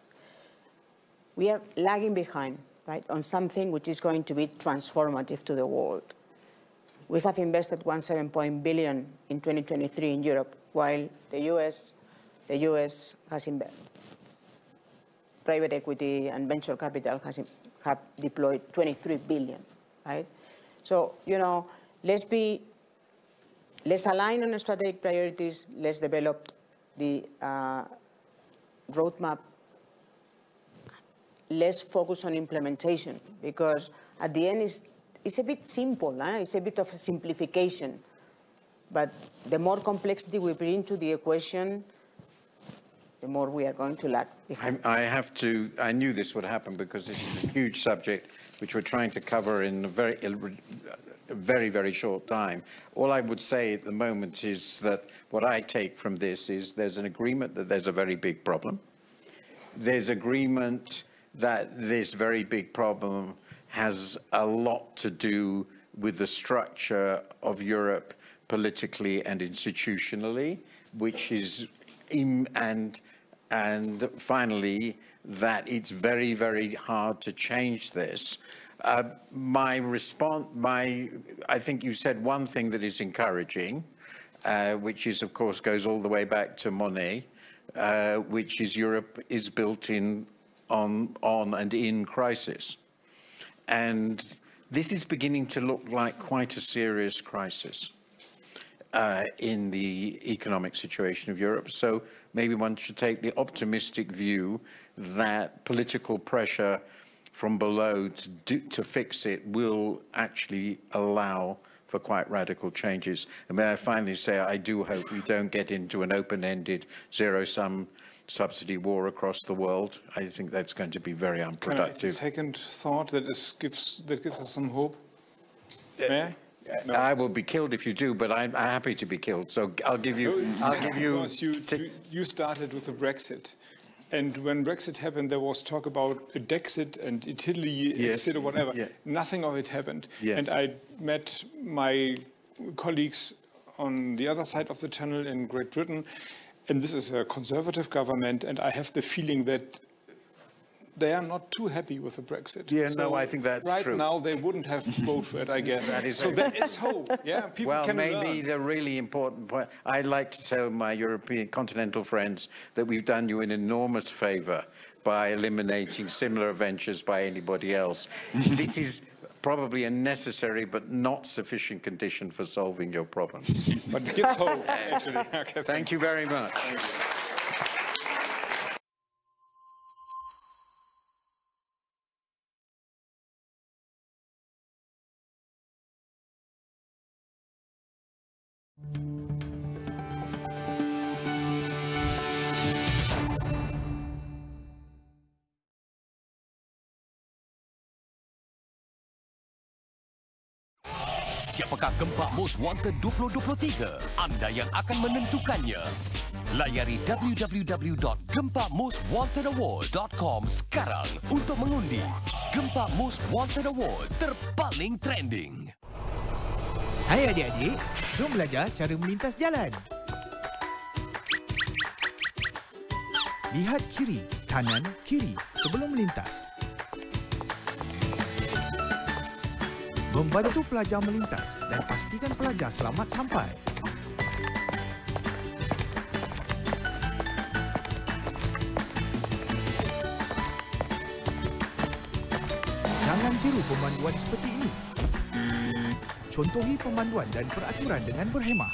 We are lagging behind. right, on something which is going to be transformative to the world. We have invested 1.7 billion in 2023 in Europe, while the US has invested. Private equity and venture capital have deployed 23 billion, right? So, let's align on strategic priorities, let's develop the roadmap, let's focus on implementation, because at the end it's a bit simple, it's a bit of a simplification, but the more complexity we bring to the equation, the more we are going to lag behind. I knew this would happen because this is a huge subject which we're trying to cover in a very, very short time. All I would say at the moment is that what I take from this is there's an agreement that there's a very big problem. There's agreement that this very big problem has a lot to do with the structure of Europe politically and institutionally, which is and finally, that it's very, very hard to change this. My response, I think you said one thing that is encouraging, which is, of course, goes all the way back to Monet, which is Europe is built on and in crisis. And this is beginning to look like quite a serious crisis in the economic situation of Europe. So maybe one should take the optimistic view that political pressure from below to fix it will actually allow for quite radical changes. And may I finally say, I do hope we don't get into an open-ended zero-sum subsidy war across the world. I think that's going to be very unproductive. Can I second thought that gives us some hope? May I? No. I will be killed if you do, but I'm happy to be killed. So I'll give you. Because you started with the Brexit, and when Brexit happened, there was talk about a Dexit and Italy exit or whatever. Yeah. Nothing of it happened. Yes. And I met my colleagues on the other side of the channel in Great Britain, and this is a conservative government, and I have the feeling that they are not too happy with the Brexit. Yeah, so no, I think that's right true. Right now, they wouldn't have voted for it, I guess. That is so there is hope. Yeah, people well, can maybe learn. the really important point. I'd like to tell my European continental friends that we've done you an enormous favour by eliminating similar ventures by anybody else. This is probably a necessary but not sufficient condition for solving your problems. But it gives hope, actually. Okay, Thank you very much. Siapakah Gempak Most Wanted 2023? Anda yang akan menentukannya. Layari www.gempakmostwantedaward.com sekarang untuk mengundi Gempak Most Wanted Award terpaling trending. Hai adik-adik, jom belajar cara melintas jalan. Lihat kiri, kanan, kiri sebelum melintas. Membantu pelajar melintas dan pastikan pelajar selamat sampai. Jangan tiru pemanduan seperti ini. Contohi pemanduan dan peraturan dengan berhemah.